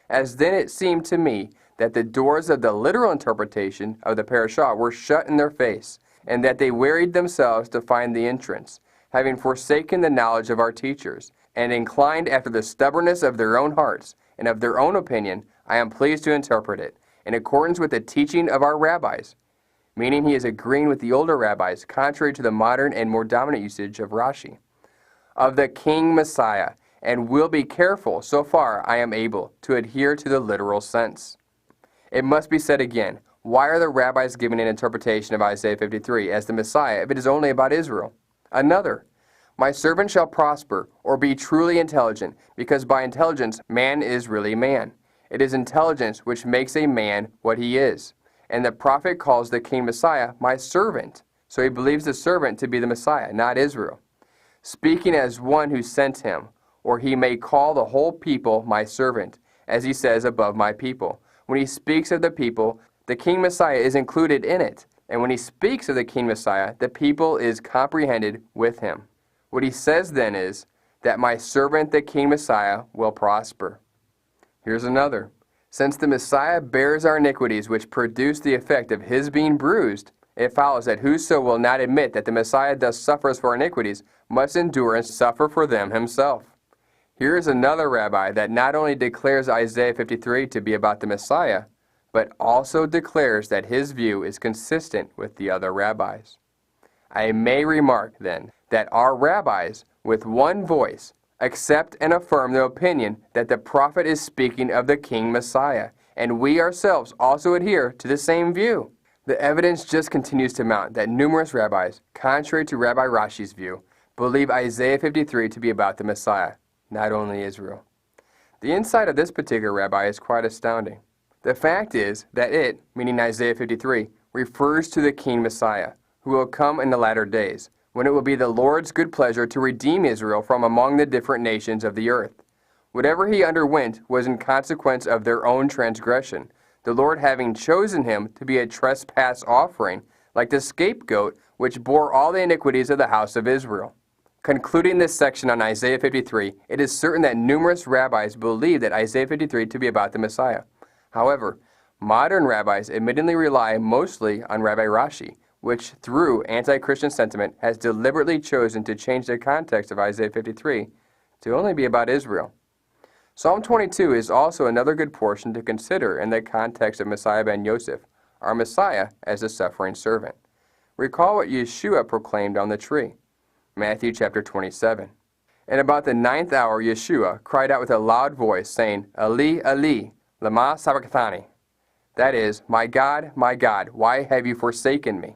As then it seemed to me that the doors of the literal interpretation of the parashah were shut in their face, and that they wearied themselves to find the entrance, having forsaken the knowledge of our teachers, and inclined after the stubbornness of their own hearts, and of their own opinion, I am pleased to interpret it, in accordance with the teaching of our rabbis, meaning he is agreeing with the older rabbis, contrary to the modern and more dominant usage of Rashi, of the King Messiah, and will be careful, so far I am able, to adhere to the literal sense. It must be said again, why are the rabbis giving an interpretation of Isaiah 53 as the Messiah if it is only about Israel? Another, my servant shall prosper, or be truly intelligent, because by intelligence man is really man. It is intelligence which makes a man what he is. And the prophet calls the King Messiah my servant. So he believes the servant to be the Messiah, not Israel, speaking as one who sent him, or he may call the whole people my servant, as he says above my people. When he speaks of the people, the King Messiah is included in it. And when he speaks of the King Messiah, the people is comprehended with him. What he says then is that my servant the King Messiah will prosper. Here's another. Since the Messiah bears our iniquities which produce the effect of his being bruised, it follows that whoso will not admit that the Messiah thus suffers for our iniquities must endure and suffer for them himself. Here is another rabbi that not only declares Isaiah 53 to be about the Messiah, but also declares that his view is consistent with the other rabbis. I may remark, then, that our rabbis, with one voice, accept and affirm the opinion that the prophet is speaking of the King Messiah, and we ourselves also adhere to the same view. The evidence just continues to mount that numerous rabbis, contrary to Rabbi Rashi's view, believe Isaiah 53 to be about the Messiah, not only Israel. The insight of this particular rabbi is quite astounding. The fact is that it, meaning Isaiah 53, refers to the King Messiah, who will come in the latter days, when it will be the Lord's good pleasure to redeem Israel from among the different nations of the earth. Whatever he underwent was in consequence of their own transgression, the Lord having chosen him to be a trespass offering, like the scapegoat which bore all the iniquities of the house of Israel. Concluding this section on Isaiah 53, it is certain that numerous rabbis believe that Isaiah 53 to be about the Messiah. However, modern rabbis admittedly rely mostly on Rabbi Rashi, which, through anti-Christian sentiment, has deliberately chosen to change the context of Isaiah 53 to only be about Israel. Psalm 22 is also another good portion to consider in the context of Messiah ben Yosef, our Messiah as a suffering servant. Recall what Yeshua proclaimed on the tree. Matthew chapter 27. And about the 9th hour Yeshua cried out with a loud voice, saying, Eli, Eli, lama sabachthani. That is, my God, why have you forsaken me?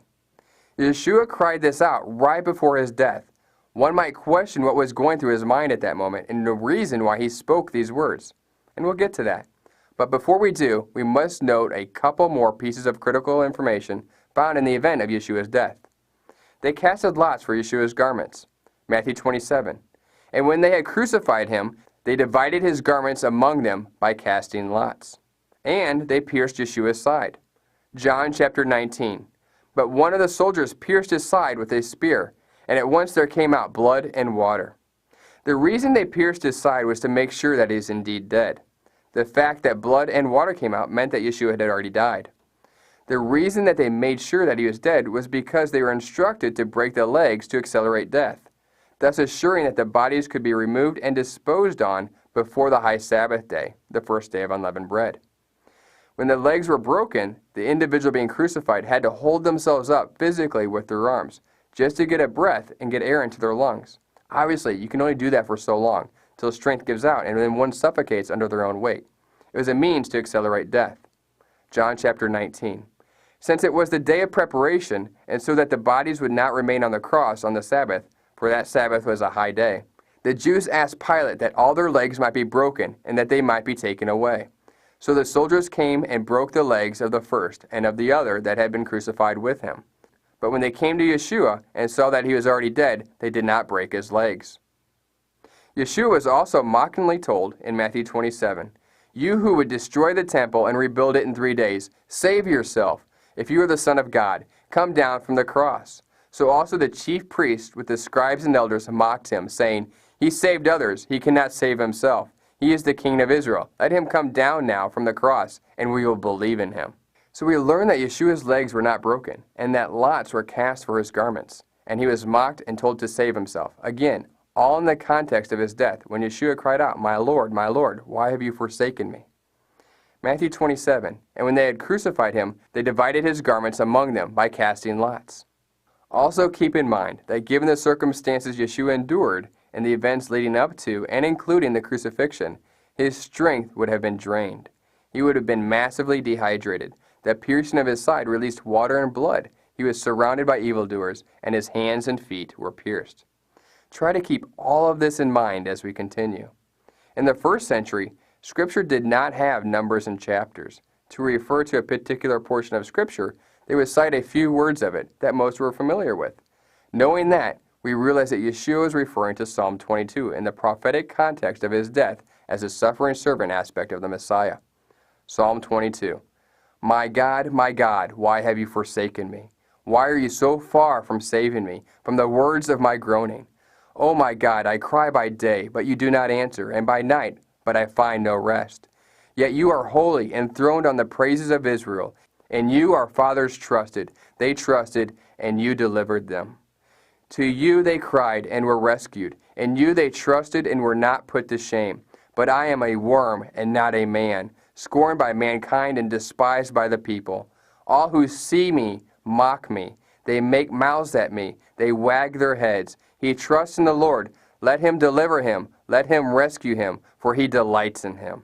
Yeshua cried this out right before his death. One might question what was going through his mind at that moment and the reason why he spoke these words. And we'll get to that. But before we do, we must note a couple more pieces of critical information found in the event of Yeshua's death. They casted lots for Yeshua's garments. Matthew 27. And when they had crucified him, they divided his garments among them by casting lots. And they pierced Yeshua's side. John chapter 19. But one of the soldiers pierced his side with a spear, and at once there came out blood and water. The reason they pierced his side was to make sure that he is indeed dead. The fact that blood and water came out meant that Yeshua had already died. The reason that they made sure that he was dead was because they were instructed to break the legs to accelerate death, thus assuring that the bodies could be removed and disposed on before the high Sabbath day, the first day of unleavened bread. When the legs were broken, the individual being crucified had to hold themselves up physically with their arms, just to get a breath and get air into their lungs. Obviously, you can only do that for so long, till strength gives out and then one suffocates under their own weight. It was a means to accelerate death. John chapter 19. Since it was the day of preparation, and so that the bodies would not remain on the cross on the Sabbath, for that Sabbath was a high day, the Jews asked Pilate that all their legs might be broken and that they might be taken away. So the soldiers came and broke the legs of the first and of the other that had been crucified with him. But when they came to Yeshua and saw that he was already dead, they did not break his legs. Yeshua was also mockingly told in Matthew 27, "You who would destroy the temple and rebuild it in 3 days, save yourself. If you are the Son of God, come down from the cross." So also the chief priests with the scribes and elders mocked him, saying, "He saved others, he cannot save himself. He is the King of Israel. Let him come down now from the cross, and we will believe in him." So we learn that Yeshua's legs were not broken, and that lots were cast for his garments, and he was mocked and told to save himself. Again, all in the context of his death, when Yeshua cried out, my Lord, why have you forsaken me?" Matthew 27, and when they had crucified him, they divided his garments among them by casting lots. Also keep in mind that given the circumstances Yeshua endured and the events leading up to and including the crucifixion, his strength would have been drained. He would have been massively dehydrated. The piercing of his side released water and blood. He was surrounded by evildoers, and his hands and feet were pierced. Try to keep all of this in mind as we continue. In the first century, Scripture did not have numbers and chapters. To refer to a particular portion of Scripture, they would cite a few words of it that most were familiar with. Knowing that, we realize that Yeshua is referring to Psalm 22 in the prophetic context of his death as a suffering servant aspect of the Messiah. Psalm 22. my God, why have you forsaken me? Why are you so far from saving me, from the words of my groaning? O my God, I cry by day, but you do not answer, and by night, but I find no rest. Yet you are holy, enthroned on the praises of Israel. And you, our fathers, trusted. They trusted, and you delivered them. To you they cried, and were rescued. In you they trusted, and were not put to shame. But I am a worm, and not a man, scorned by mankind, and despised by the people. All who see me mock me. They make mouths at me. They wag their heads. He trusts in the Lord. Let him deliver him. Let him rescue him, for he delights in him.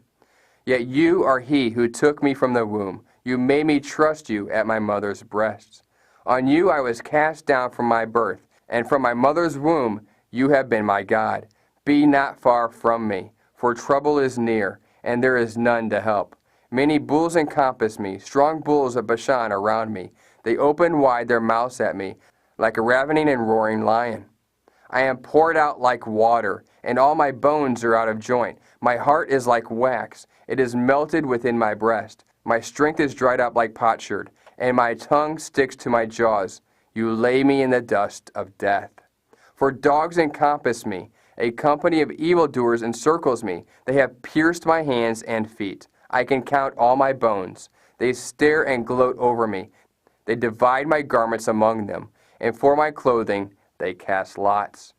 Yet you are he who took me from the womb. You made me trust you at my mother's breasts. On you I was cast down from my birth, and from my mother's womb you have been my God. Be not far from me, for trouble is near, and there is none to help. Many bulls encompass me, strong bulls of Bashan around me. They open wide their mouths at me, like a ravening and roaring lion. I am poured out like water, and all my bones are out of joint. My heart is like wax. It is melted within my breast. My strength is dried up like potsherd, and my tongue sticks to my jaws. You lay me in the dust of death. For dogs encompass me. A company of evildoers encircles me. They have pierced my hands and feet. I can count all my bones. They stare and gloat over me. They divide my garments among them, and for my clothing they cast lots.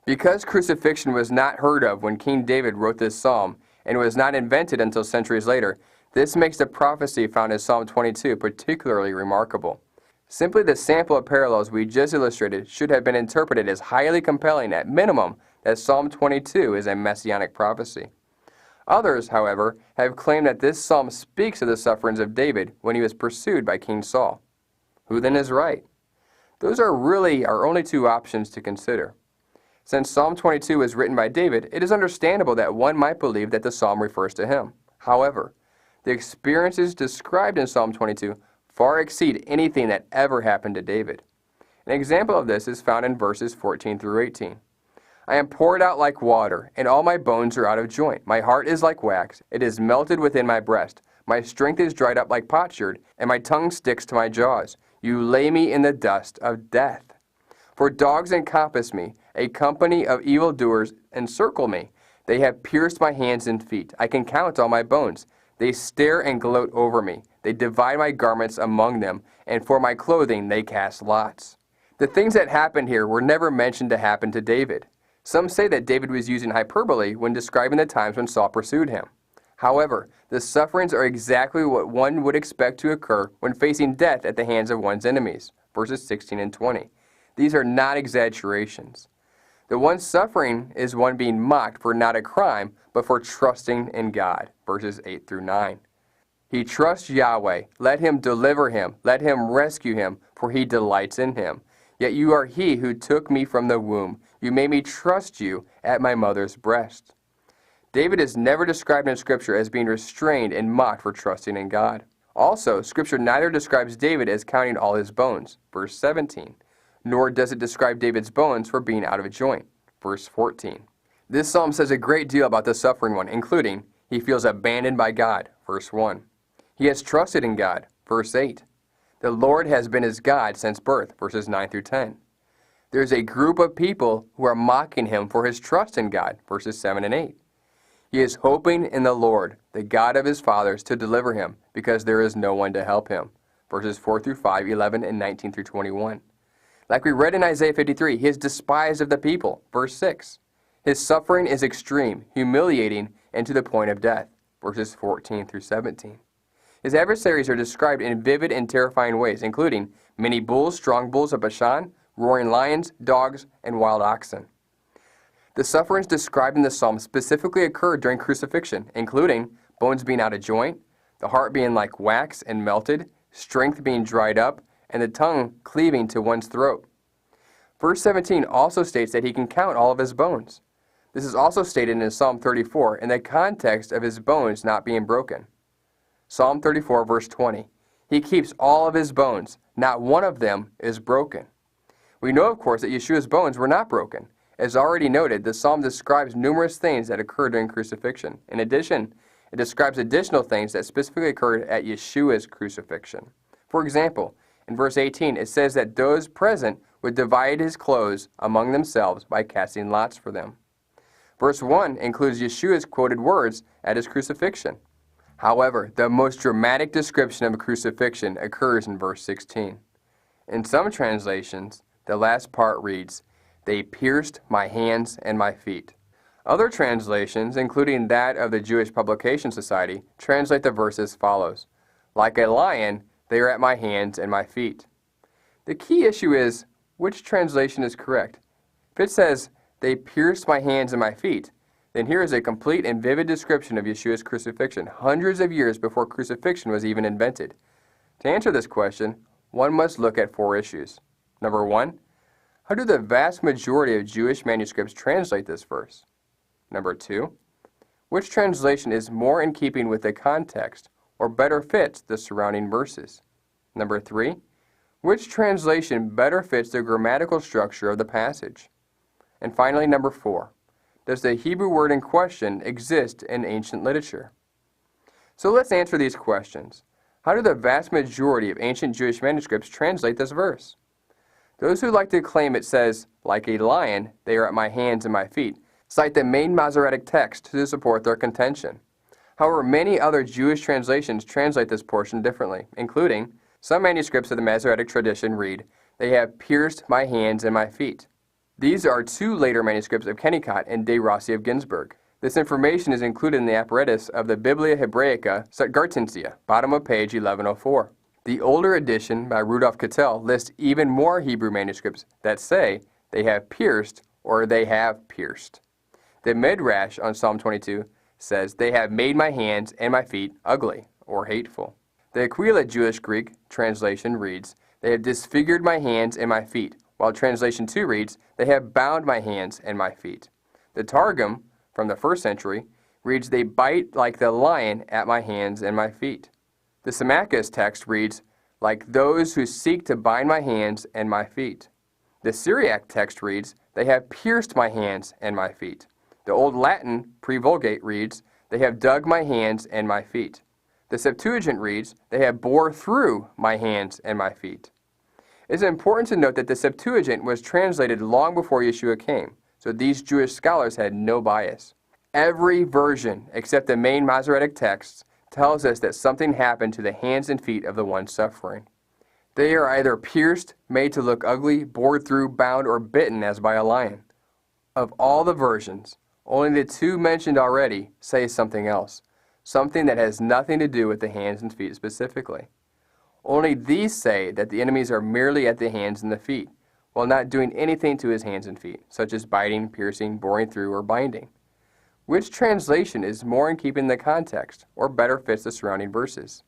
Because crucifixion was not heard of when King David wrote this psalm, and was not invented until centuries later, this makes the prophecy found in Psalm 22 particularly remarkable. Simply the sample of parallels we just illustrated should have been interpreted as highly compelling at minimum that Psalm 22 is a messianic prophecy. Others, however, have claimed that this psalm speaks of the sufferings of David when he was pursued by King Saul. Who then is right? Those are really our only two options to consider. Since Psalm 22 was written by David, it is understandable that one might believe that the psalm refers to him. However, the experiences described in Psalm 22 far exceed anything that ever happened to David. An example of this is found in verses 14 through 18. I am poured out like water, and all my bones are out of joint. My heart is like wax, it is melted within my breast. My strength is dried up like potsherd, and my tongue sticks to my jaws. You lay me in the dust of death. For dogs encompass me, a company of evildoers encircle me. They have pierced my hands and feet. I can count all my bones. They stare and gloat over me. They divide my garments among them, and for my clothing they cast lots. The things that happened here were never mentioned to happen to David. Some say that David was using hyperbole when describing the times when Saul pursued him. However, the sufferings are exactly what one would expect to occur when facing death at the hands of one's enemies, verses 16 and 20. These are not exaggerations. The one suffering is one being mocked for not a crime, but for trusting in God, verses 8 through 9. He trusts Yahweh. Let him deliver him. Let him rescue him, for he delights in him. Yet you are he who took me from the womb. You made me trust you at my mother's breast. David is never described in Scripture as being restrained and mocked for trusting in God. Also, Scripture neither describes David as counting all his bones, verse 17, nor does it describe David's bones for being out of joint, verse 14. This psalm says a great deal about the suffering one, including, he feels abandoned by God, verse 1. He has trusted in God, verse 8. The Lord has been his God since birth, verses 9 through 10. There is a group of people who are mocking him for his trust in God, verses 7 and 8. He is hoping in the Lord, the God of his fathers, to deliver him, because there is no one to help him, verses 4 through 5, 11, and 19 through 21. Like we read in Isaiah 53, he is despised of the people, verse 6. His suffering is extreme, humiliating, and to the point of death, verses 14 through 17. His adversaries are described in vivid and terrifying ways, including many bulls, strong bulls of Bashan, roaring lions, dogs, and wild oxen. The sufferings described in the psalm specifically occurred during crucifixion, including bones being out of joint, the heart being like wax and melted, strength being dried up, and the tongue cleaving to one's throat. Verse 17 also states that he can count all of his bones. This is also stated in Psalm 34 in the context of his bones not being broken. Psalm 34, verse 20. He keeps all of his bones. Not one of them is broken. We know, of course, that Yeshua's bones were not broken. As already noted, the psalm describes numerous things that occurred during crucifixion. In addition, it describes additional things that specifically occurred at Yeshua's crucifixion. For example, in verse 18, it says that those present would divide his clothes among themselves by casting lots for them. Verse 1 includes Yeshua's quoted words at his crucifixion. However, the most dramatic description of a crucifixion occurs in verse 16. In some translations, the last part reads, "They pierced my hands and my feet." Other translations, including that of the Jewish Publication Society, translate the verse as follows, "Like a lion, they are at my hands and my feet." The key issue is, which translation is correct? If it says, "They pierced my hands and my feet," then here is a complete and vivid description of Yeshua's crucifixion, hundreds of years before crucifixion was even invented. To answer this question, one must look at 4 issues. Number 1, how do the vast majority of Jewish manuscripts translate this verse? Number 2, which translation is more in keeping with the context or better fits the surrounding verses? Number 3, which translation better fits the grammatical structure of the passage? And finally, number 4, does the Hebrew word in question exist in ancient literature? So let's answer these questions. How do the vast majority of ancient Jewish manuscripts translate this verse? Those who like to claim it says, "Like a lion, they are at my hands and my feet," cite the main Masoretic text to support their contention. However, many other Jewish translations translate this portion differently, including some manuscripts of the Masoretic tradition read, "They have pierced my hands and my feet." These are 2 later manuscripts of Kennicott and De Rossi of Ginsburg. This information is included in the apparatus of the Biblia Hebraica Septuagintia, bottom of page 1104. The older edition by Rudolf Cattell lists even more Hebrew manuscripts that say they have pierced or they have pierced. The Midrash on Psalm 22 says, "They have made my hands and my feet ugly," or hateful. The Aquila Jewish Greek translation reads, "They have disfigured my hands and my feet," while translation 2 reads, they have bound my hands and my feet. The Targum, from the 1st century, reads, they bite like the lion at my hands and my feet. The Symmachus text reads, like those who seek to bind my hands and my feet. The Syriac text reads, they have pierced my hands and my feet. The Old Latin pre-Vulgate reads, they have dug my hands and my feet. The Septuagint reads, they have bore through my hands and my feet. It is important to note that the Septuagint was translated long before Yeshua came, so these Jewish scholars had no bias. Every version, except the main Masoretic texts, tells us that something happened to the hands and feet of the one suffering. They are either pierced, made to look ugly, bored through, bound, or bitten as by a lion. Of all the versions, only the 2 mentioned already say something else, something that has nothing to do with the hands and feet specifically. Only these say that the enemies are merely at the hands and the feet, while not doing anything to his hands and feet, such as biting, piercing, boring through, or binding. Which translation is more in keeping the context, or better fits the surrounding verses?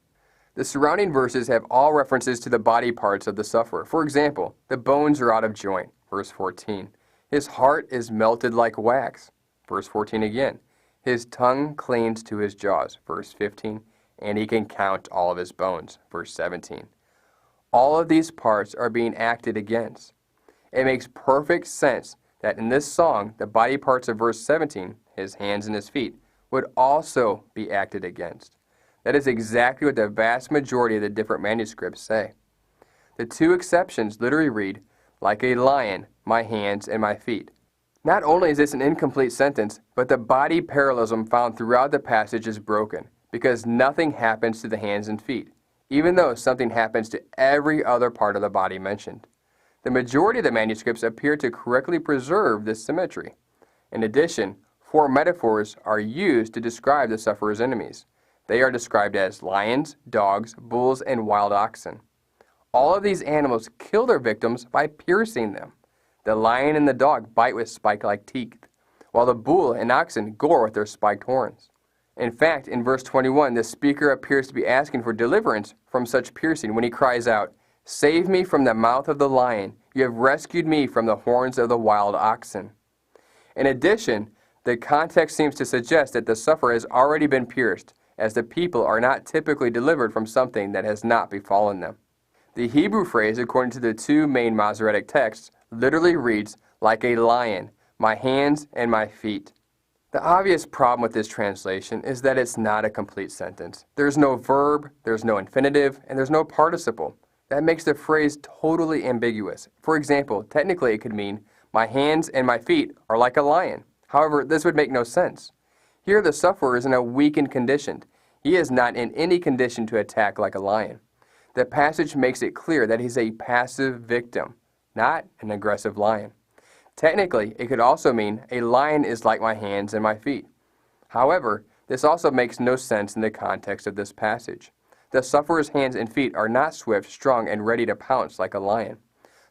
The surrounding verses have all references to the body parts of the sufferer. For example, the bones are out of joint, verse 14. His heart is melted like wax, verse 14 again. His tongue clings to his jaws, verse 15, and he can count all of his bones, verse 17. All of these parts are being acted against. It makes perfect sense that in this song, the body parts of verse 17, his hands and his feet, would also be acted against. That is exactly what the vast majority of the different manuscripts say. The 2 exceptions literally read, like a lion, my hands and my feet. Not only is this an incomplete sentence, but the body parallelism found throughout the passage is broken, because nothing happens to the hands and feet, even though something happens to every other part of the body mentioned. The majority of the manuscripts appear to correctly preserve this symmetry. In addition, 4 metaphors are used to describe the sufferer's enemies. They are described as lions, dogs, bulls, and wild oxen. All of these animals kill their victims by piercing them. The lion and the dog bite with spike-like teeth, while the bull and oxen gore with their spiked horns. In fact, in verse 21, the speaker appears to be asking for deliverance from such piercing when he cries out, "Save me from the mouth of the lion. You have rescued me from the horns of the wild oxen." In addition, the context seems to suggest that the sufferer has already been pierced, as the people are not typically delivered from something that has not befallen them. The Hebrew phrase, according to the 2 main Masoretic texts, literally reads, like a lion, my hands and my feet. The obvious problem with this translation is that it's not a complete sentence. There's no verb, there's no infinitive, and there's no participle. That makes the phrase totally ambiguous. For example, technically it could mean, my hands and my feet are like a lion. However, this would make no sense. Here the sufferer is in a weakened condition. He is not in any condition to attack like a lion. The passage makes it clear that he's a passive victim, not an aggressive lion. Technically, it could also mean, a lion is like my hands and my feet. However, this also makes no sense in the context of this passage. The sufferer's hands and feet are not swift, strong, and ready to pounce like a lion.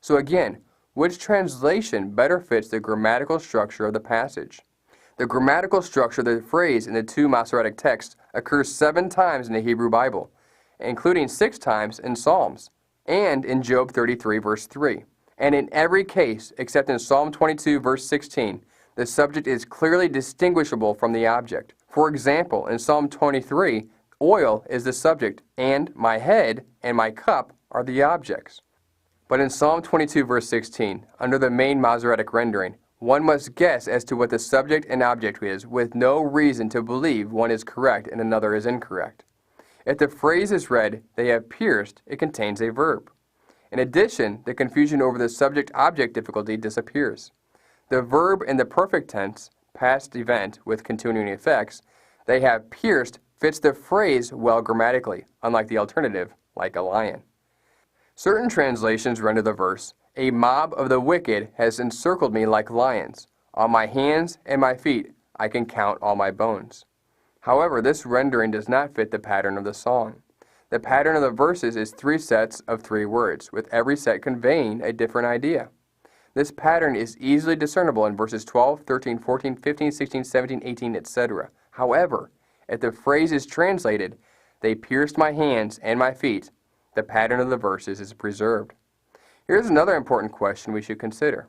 So again, which translation better fits the grammatical structure of the passage? The grammatical structure of the phrase in the 2 Masoretic texts occurs 7 times in the Hebrew Bible, including 6 times in Psalms, and in Job 33, verse 3. And in every case, except in Psalm 22, verse 16, the subject is clearly distinguishable from the object. For example, in Psalm 23, oil is the subject, and my head and my cup are the objects. But in Psalm 22, verse 16, under the main Masoretic rendering, one must guess as to what the subject and object is, with no reason to believe one is correct and another is incorrect. If the phrase is read, they have pierced, it contains a verb. In addition, the confusion over the subject-object difficulty disappears. The verb in the perfect tense, past event with continuing effects, they have pierced, fits the phrase well grammatically, unlike the alternative, like a lion. Certain translations render the verse, a mob of the wicked has encircled me like lions. On my hands and my feet I can count all my bones. However, this rendering does not fit the pattern of the song. The pattern of the verses is 3 sets of 3 words, with every set conveying a different idea. This pattern is easily discernible in verses 12, 13, 14, 15, 16, 17, 18, etc. However, if the phrase is translated, they pierced my hands and my feet, the pattern of the verses is preserved. Here's another important question we should consider.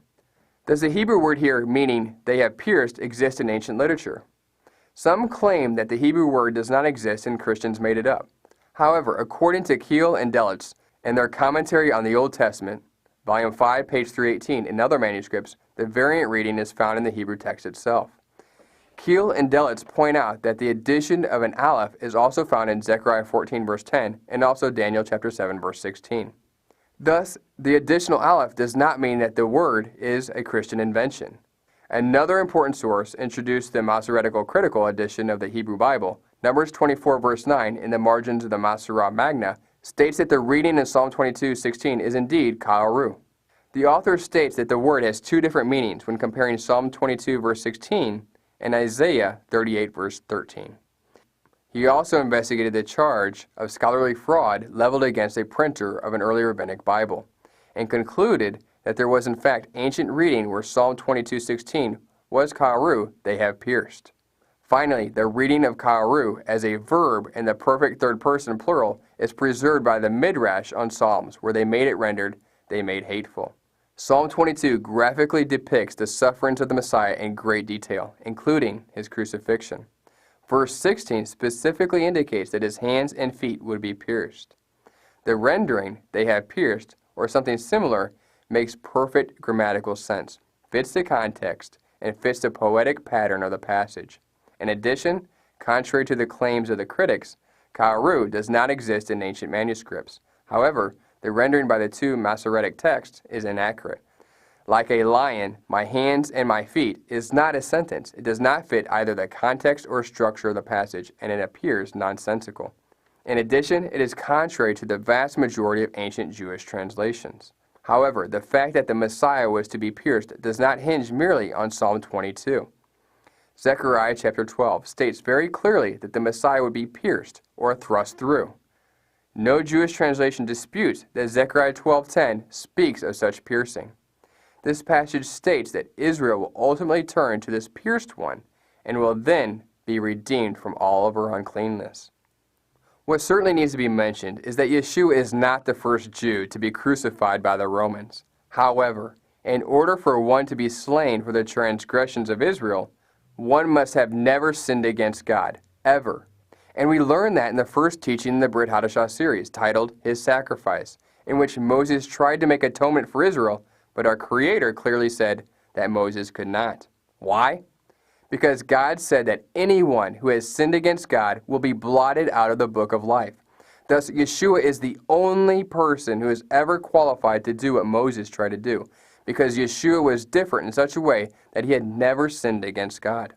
Does the Hebrew word here, meaning they have pierced, exist in ancient literature? Some claim that the Hebrew word does not exist and Christians made it up. However, according to Keel and Delitzsch in their commentary on the Old Testament, Volume 5, page 318, and other manuscripts, the variant reading is found in the Hebrew text itself. Keel and Delitzsch point out that the addition of an aleph is also found in Zechariah 14, verse 10, and also Daniel chapter 7, verse 16. Thus, the additional aleph does not mean that the word is a Christian invention. Another important source introduced the Masoretical critical edition of the Hebrew Bible, Numbers 24, verse 9, in the margins of the Masorah Magna, states that the reading in Psalm 22:16 is indeed ka'aru. The author states that the word has two different meanings when comparing Psalm 22, verse 16, and Isaiah 38, verse 13. He also investigated the charge of scholarly fraud leveled against a printer of an early rabbinic Bible, and concluded that there was in fact ancient reading where Psalm 22:16 was ka'aru, they have pierced. Finally, the reading of ka'aru as a verb in the perfect third person plural is preserved by the Midrash on Psalms, where they made it rendered, they made hateful. Psalm 22 graphically depicts the sufferings of the Messiah in great detail, including his crucifixion. Verse 16 specifically indicates that his hands and feet would be pierced. The rendering, they have pierced, or something similar, makes perfect grammatical sense, fits the context, and fits the poetic pattern of the passage. In addition, contrary to the claims of the critics, ka'aru does not exist in ancient manuscripts. However, the rendering by the two Masoretic texts is inaccurate. Like a lion, my hands and my feet is not a sentence. It does not fit either the context or structure of the passage, and it appears nonsensical. In addition, it is contrary to the vast majority of ancient Jewish translations. However, the fact that the Messiah was to be pierced does not hinge merely on Psalm 22. Zechariah chapter 12 states very clearly that the Messiah would be pierced or thrust through. No Jewish translation disputes that Zechariah 12:10 speaks of such piercing. This passage states that Israel will ultimately turn to this pierced one and will then be redeemed from all of her uncleanness. What certainly needs to be mentioned is that Yeshua is not the first Jew to be crucified by the Romans. However, in order for one to be slain for the transgressions of Israel, one must have never sinned against God, ever. And we learn that in the first teaching in the Brit HaDasha series, titled His Sacrifice, in which Moses tried to make atonement for Israel, but our Creator clearly said that Moses could not. Why? Because God said that anyone who has sinned against God will be blotted out of the book of life. Thus, Yeshua is the only person who is ever qualified to do what Moses tried to do, because Yeshua was different in such a way that he had never sinned against God.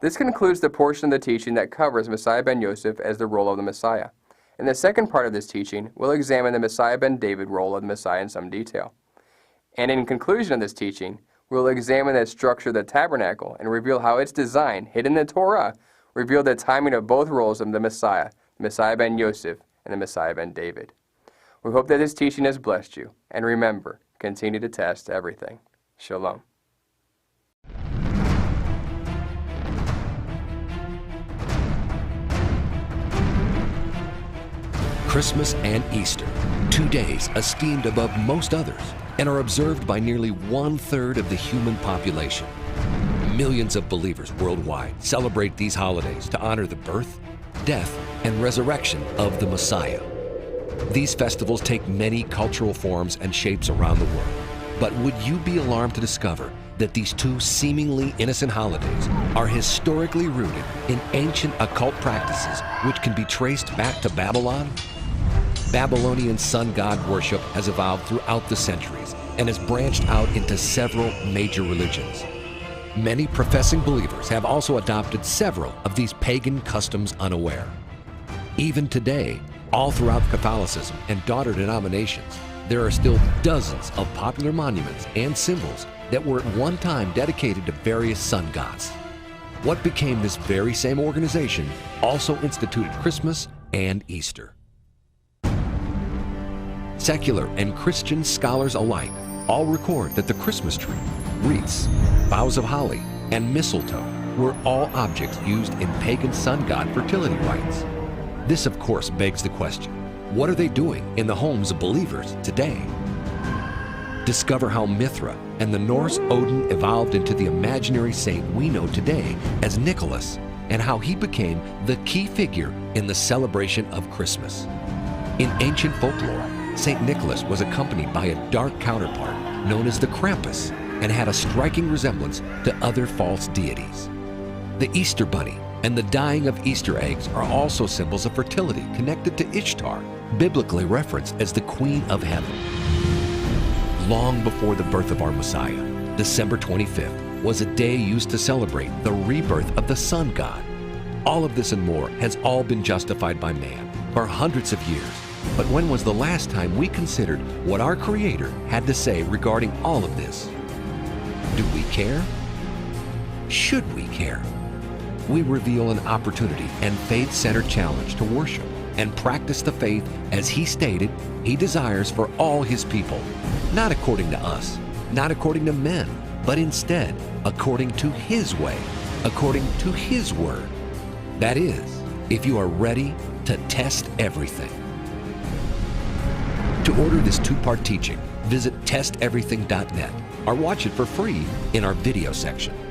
This concludes the portion of the teaching that covers Messiah ben Yosef as the role of the Messiah. In the second part of this teaching, we'll examine the Messiah ben David role of the Messiah in some detail. And in conclusion of this teaching, we'll examine the structure of the tabernacle and reveal how its design, hidden in the Torah, revealed the timing of both roles of the Messiah ben Yosef and the Messiah ben David. We hope that this teaching has blessed you. And remember, continue to test everything. Shalom. Christmas and Easter, 2 days esteemed above most others, and are observed by nearly 1/3 of the human population. Millions of believers worldwide celebrate these holidays to honor the birth, death, and resurrection of the Messiah. These festivals take many cultural forms and shapes around the world. But would you be alarmed to discover that these two seemingly innocent holidays are historically rooted in ancient occult practices which can be traced back to Babylon? Babylonian sun god worship has evolved throughout the centuries and has branched out into several major religions. Many professing believers have also adopted several of these pagan customs unaware. Even today, all throughout Catholicism and daughter denominations, there are still dozens of popular monuments and symbols that were at one time dedicated to various sun gods. What became this very same organization also instituted Christmas and Easter. Secular and Christian scholars alike all record that the Christmas tree, wreaths, boughs of holly, and mistletoe were all objects used in pagan sun god fertility rites. This, of course, begs the question, what are they doing in the homes of believers today? discover how Mithra and the Norse Odin evolved into the imaginary saint we know today as Nicholas, and how he became the key figure in the celebration of Christmas. In ancient folklore, St. Nicholas was accompanied by a dark counterpart known as the Krampus and had a striking resemblance to other false deities. The Easter Bunny and the dyeing of Easter eggs are also symbols of fertility connected to Ishtar, biblically referenced as the Queen of Heaven. Long before the birth of our Messiah, December 25th was a day used to celebrate the rebirth of the sun god. All of this and more has all been justified by man for hundreds of years. But when was the last time we considered what our Creator had to say regarding all of this? Do we care? Should we care? We reveal an opportunity and faith-centered challenge to worship and practice the faith as He stated He desires for all His people, not according to us, not according to men, but instead according to His way, according to His word. That is, if you are ready to test everything. To order this two-part teaching, visit testeverything.net or watch it for free in our video section.